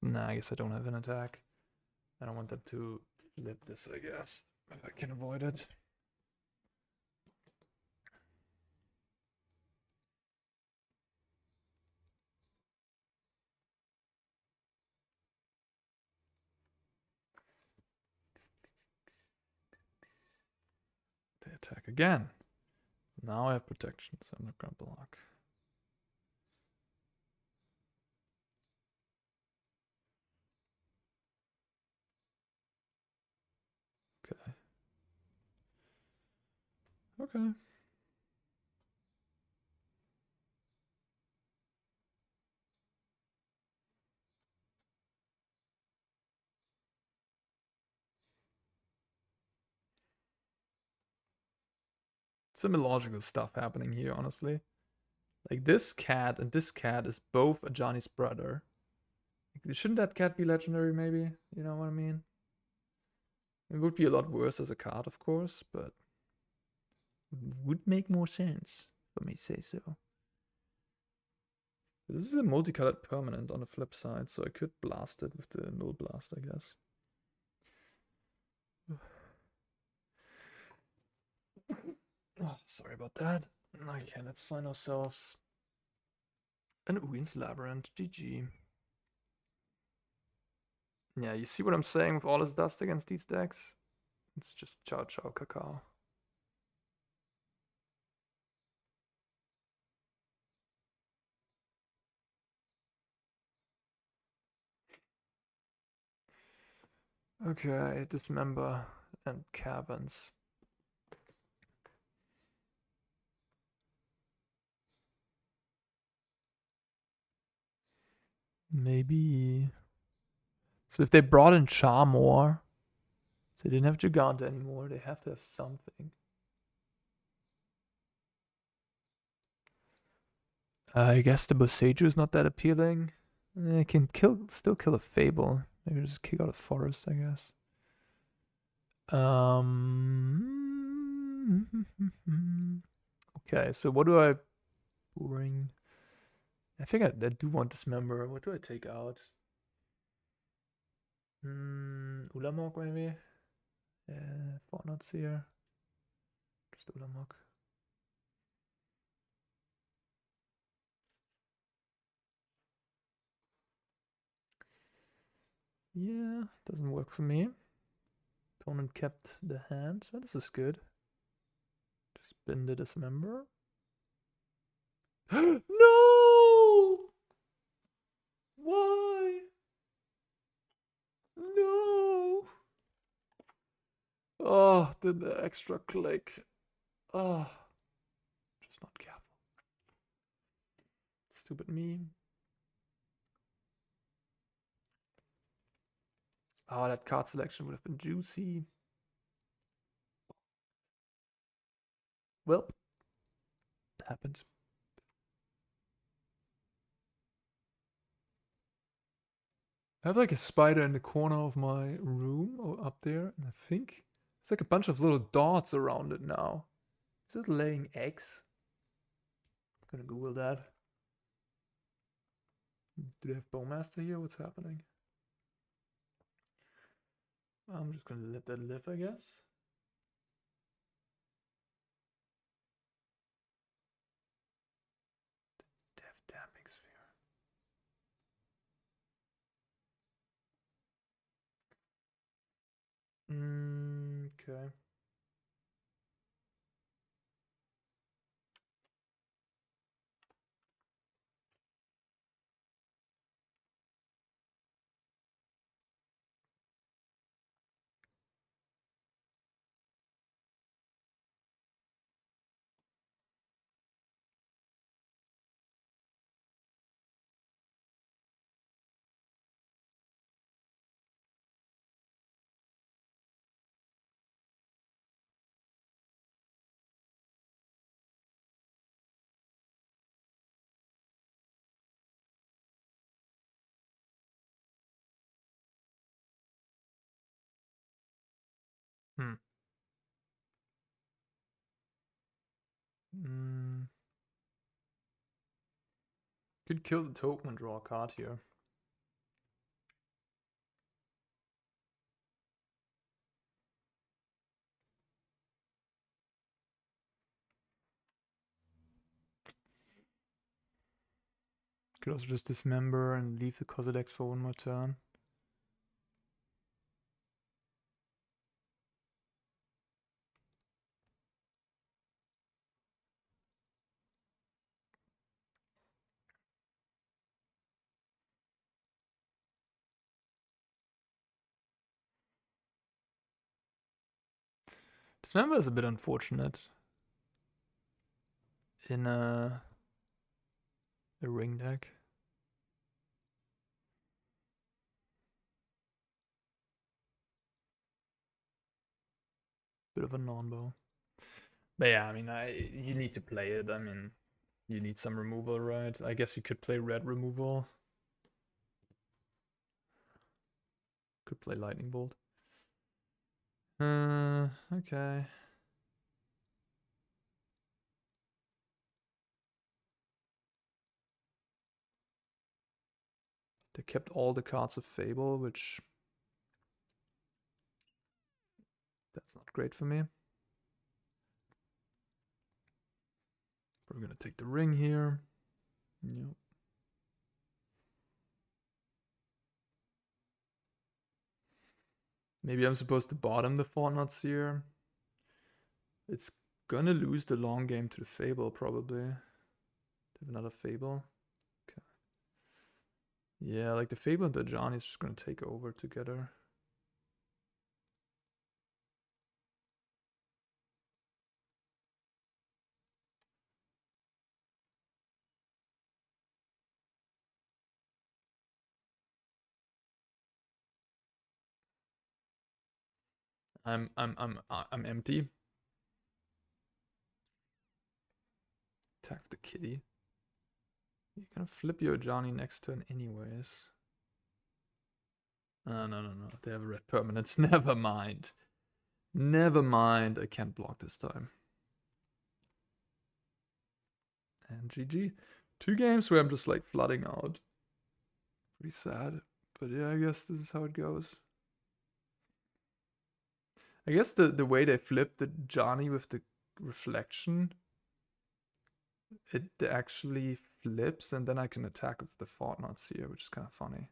Nah, I guess I don't have an attack. I don't want them to flip this, I guess, if I can avoid it. They attack again. Now I have protection, so I'm not gonna block. Okay. Okay. Some illogical stuff happening here, honestly. Like this cat and this cat is both Ajani's brother. Shouldn't that cat be legendary, maybe? You know what I mean? It would be a lot worse as a card, of course, but would make more sense, if I may say so. This is a multicolored permanent on the flip side, so I could blast it with the null blast, I guess. Oh, sorry about that. Okay, let's find ourselves an Uin's Labyrinth. GG. Yeah, you see what I'm saying with all this dust against these decks? It's just ciao ciao cacao. Okay, Dismember and Caverns. Maybe. So if they brought in Charm more, they didn't have Giganta anymore. They have to have something. I guess the Boseiju is not that appealing. I can still kill a Fable. Maybe just kick out a Forest, I guess. Okay, so what do I bring? I think I do want Dismember. What do I take out? Ulamog maybe? Yeah, Fortnight's here. Just Ulamog. Yeah, doesn't work for me. Opponent kept the hand, so this is good. Just spin the Dismember. No! Why? No! Oh, did the extra click. Oh, just not careful. Stupid me. Oh, that card selection would have been juicy. Well, it happened. I have like a spider in the corner of my room or up there, and I think it's like a bunch of little dots around it now. Is it laying eggs? I'm gonna Google that. Do they have Bowmaster here? What's happening? I'm just gonna let that live, I guess. Death Damping Sphere. Okay. Hmm. Could kill the token and draw a card here. Could also just dismember and leave the Kozilek for one more turn. Dismember is a bit unfortunate in a ring deck. Bit of a non-bow. But yeah, I mean, you need to play it. I mean, you need some removal, right? I guess you could play red removal. Could play lightning bolt. Okay. They kept all the cards of Fable, which that's not great for me. We're gonna take the ring here. Yep. Maybe I'm supposed to bottom the Fortnuts here. It's gonna lose the long game to the Fable, probably. Have another Fable. Okay. Yeah, like the Fable and the Johnny's just gonna take over together. I'm empty. Attack the kitty. You're gonna flip your Johnny next turn anyways. No. They have red permanents. Never mind. Never mind. I can't block this time. And GG. 2 games where I'm just like flooding out. Pretty sad. But yeah, I guess this is how it goes. I guess the way they flip the Johnny with the reflection, it actually flips and then I can attack with the Fortnite here, which is kind of funny.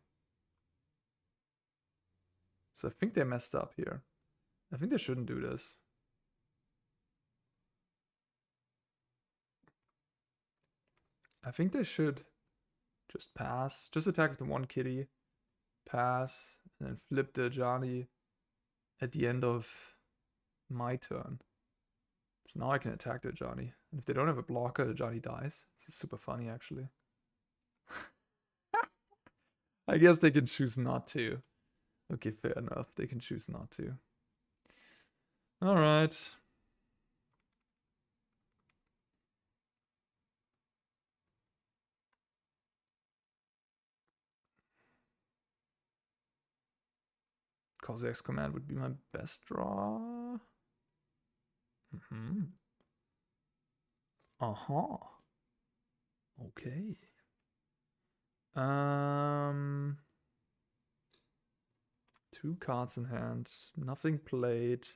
So I think they messed up here. I think they shouldn't do this. I think they should just pass. Just attack with the 1 kitty. Pass. And then flip the Johnny at the end of my turn. So now I can attack the Johnny. And if they don't have a blocker, the Johnny dies. This is super funny, actually. I guess they can choose not to. Okay, fair enough. They can choose not to. Alright. Cossacks command would be my best draw. Uh-huh. Okay. 2 cards in hand. Nothing played.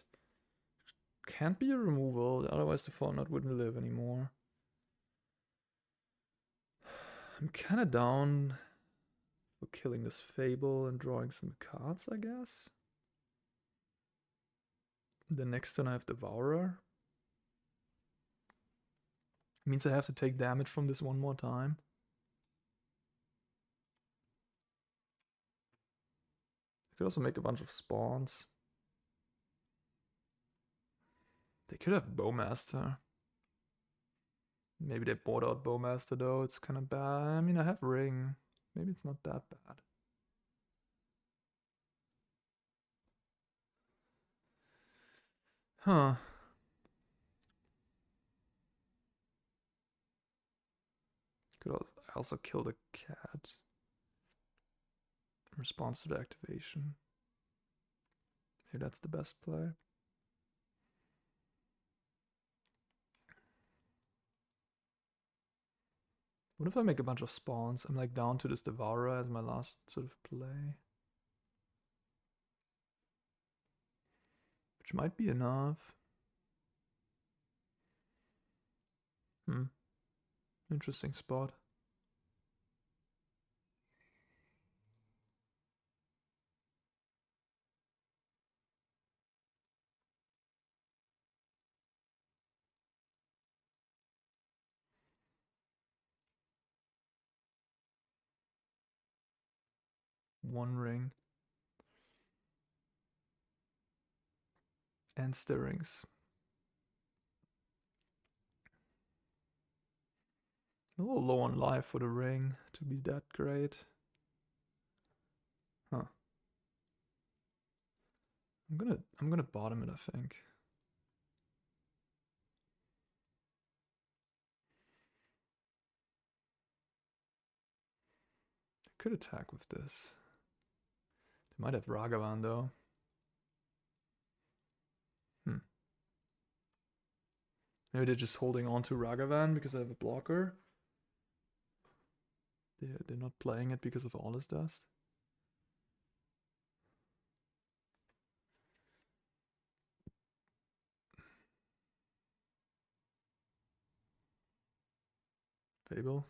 Can't be a removal, otherwise the Fortnite wouldn't live anymore. I'm kinda down for killing this Fable and drawing some cards, I guess. The next turn I have Devourer. Means I have to take damage from this one more time. I could also make a bunch of spawns. They could have Bowmaster. Maybe they bought out Bowmaster though, it's kind of bad. I mean, I have Ring. Maybe it's not that bad. Huh. Could also kill the cat. Response to the activation. Maybe that's the best play. What if I make a bunch of spawns? I'm like down to this Devourer as my last sort of play. Which might be enough. Interesting spot. One ring. And stirrings. A little low on life for the ring to be that great. Huh. I'm gonna bottom it, I think. I could attack with this. They might have Ragavan though. Maybe they're just holding on to Ragavan because I have a blocker. They're not playing it because of all this dust. Fable.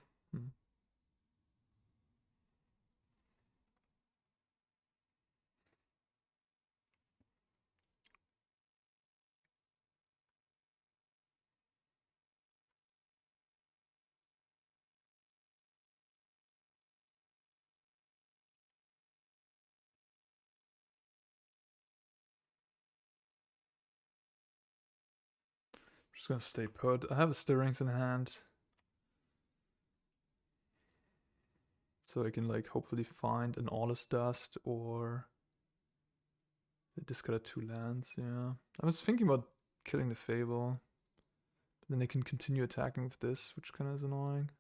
Just gonna stay put. I have a stirrings in hand. So I can like hopefully find an All-Is Dust or They discarded 2 lands, yeah. I was thinking about killing the Fable. But then they can continue attacking with this, which kind of is annoying.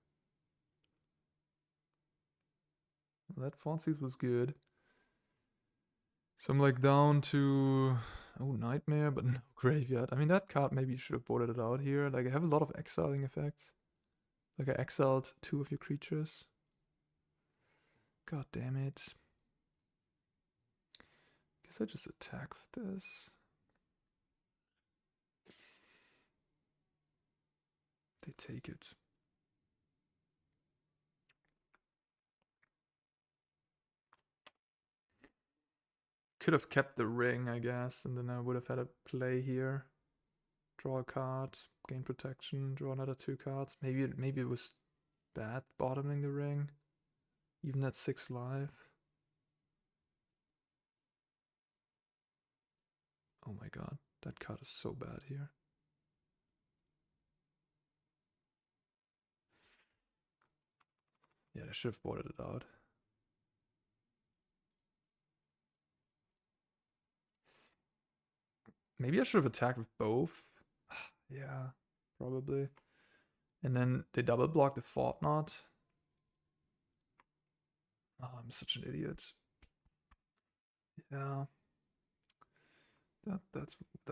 Well, that Thoughtseize was good. So I'm like down to... Oh, Nightmare, but no Graveyard. I mean, that card maybe you should have boarded it out here. Like, I have a lot of exiling effects. Like, I exiled 2 of your creatures. God damn it. Guess I just attack with this. They take it. Could have kept the ring, I guess, and then I would have had a play here. Draw a card, gain protection, draw another 2 cards. Maybe it was bad bottoming the ring. Even at 6 life. Oh my god, that card is so bad here. Yeah, I should have boarded it out. Maybe I should have attacked with both. Yeah, probably. And then they double block the Fortnite. Oh, I'm such an idiot. Yeah. That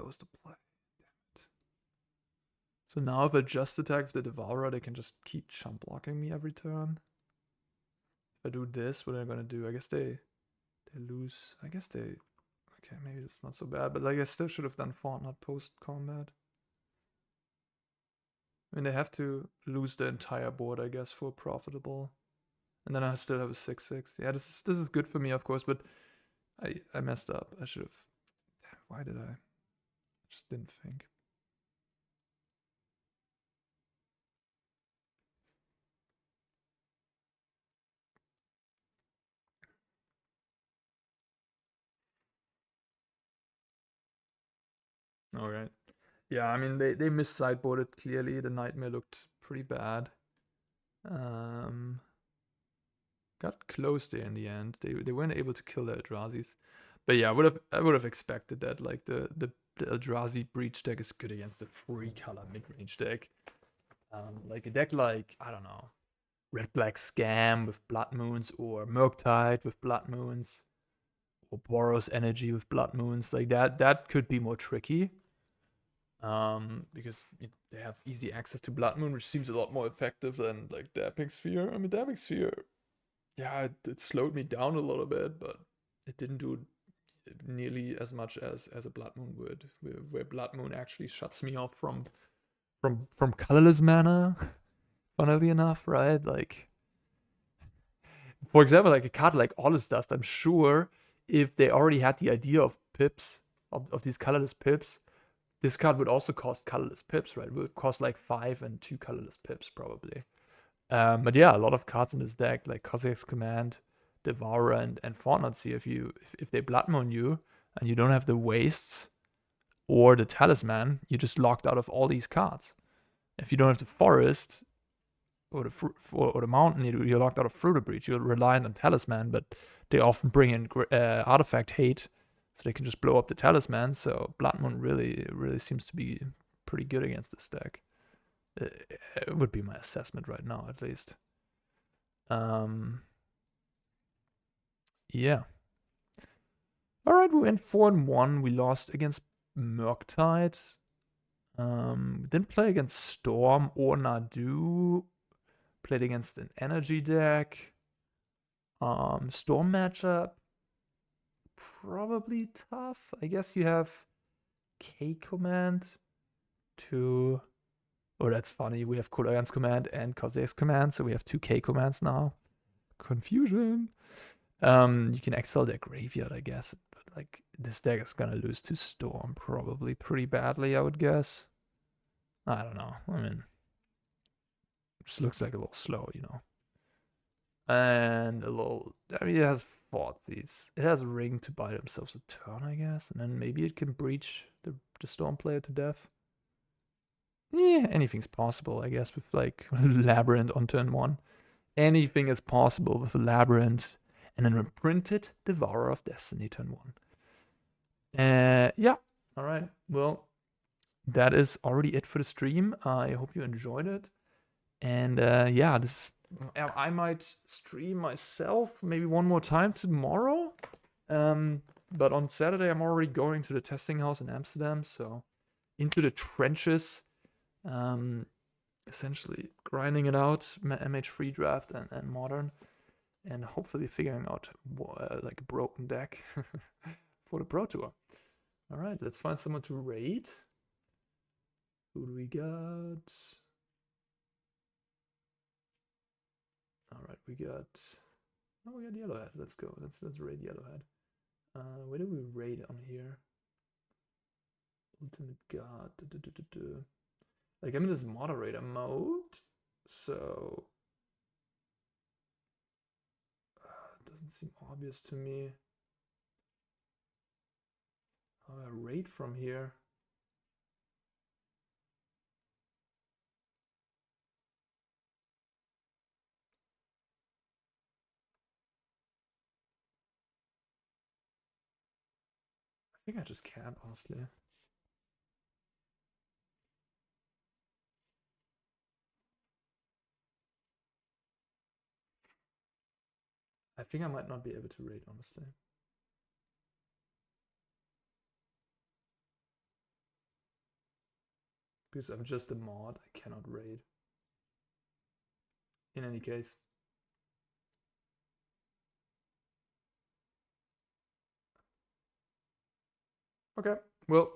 was the play. Damn it. So now if I just attack with the Devourer, they can just keep chump blocking me every turn. If I do this, what are they gonna do? I guess they lose. I guess they... Okay, maybe it's not so bad, but like I still should have done Fortnite post-combat. I mean, they have to lose the entire board, I guess, for profitable. And then I still have a 6/6. Yeah, this is good for me, of course, but I messed up. I should have... Why did I? Just didn't think. Alright. Yeah, I mean, they mis-sideboarded clearly. The Nightmare looked pretty bad. Got close there in the end. They weren't able to kill the Eldrazi's. But yeah, I would have expected that. Like the Eldrazi Breach deck is good against the 3-color mid-range deck. Like a deck like, I don't know, Red Black Scam with Blood Moons, or Murktide with Blood Moons, or Boros Energy with Blood Moons, like that could be more tricky. Because they have easy access to Blood Moon, which seems a lot more effective than like Dapping Sphere. I mean, Dapping Sphere, yeah, it slowed me down a little bit, but it didn't do nearly as much as a Blood Moon would, where Blood Moon actually shuts me off from colorless mana. Funnily enough, right? Like, for example, like a card like Alles Dust, I'm sure if they already had the idea of pips, of these colorless pips, this card would also cost colorless pips, right? It would cost like 5 and 2 colorless pips, probably. But yeah, a lot of cards in this deck, like Cossacks Command, Devourer, and Fortnite Seer, if they Blood Moon you, and you don't have the Wastes or the Talisman, you're just locked out of all these cards. If you don't have the Forest or the Mountain, you're locked out of Fruit Breach. You're reliant on Talisman, but they often bring in Artifact Hate, so they can just blow up the Talisman. So Blood Moon really seems to be pretty good against this deck. It would be my assessment right now, at least. Yeah. All right, we went 4-1. We lost against Murktide. Didn't play against Storm or Nadu. Played against an energy deck. Storm matchup, probably tough. I guess you have K Command to... Oh, that's funny. We have Kolagan's Command and Kozek's Command, so we have 2 K commands now. Confusion. You can exile their graveyard, I guess. But like, this deck is gonna lose to Storm probably pretty badly, I would guess. I don't know. I mean, it just looks like a little slow, you know. And a little... I mean, it has fought these. It has a ring to buy themselves a turn, I guess. And then maybe it can breach the Storm player to death. Yeah, anything's possible, I guess, with like Labyrinth on turn 1. Anything is possible with a Labyrinth. And then a printed Devourer of Destiny turn 1. Yeah. All right. Well, that is already it for the stream. I hope you enjoyed it. And yeah, this I might stream myself maybe one more time tomorrow. But on Saturday I'm already going to the testing house in Amsterdam, so into the trenches, um, essentially grinding it out, MH3 draft and modern, and hopefully figuring out like a broken deck for the Pro Tour. All right, let's find someone to raid. Who do we got? All right, we got. Oh, we got Yellowhead. Let's go. Let's raid Yellowhead. Where do we raid on here? Ultimate God. Like I'm in this moderator mode, so it doesn't seem obvious to me how I raid from here. I think I just can't, honestly. I think I might not be able to raid, honestly. Because I'm just a mod, I cannot raid. In any case. Okay, well,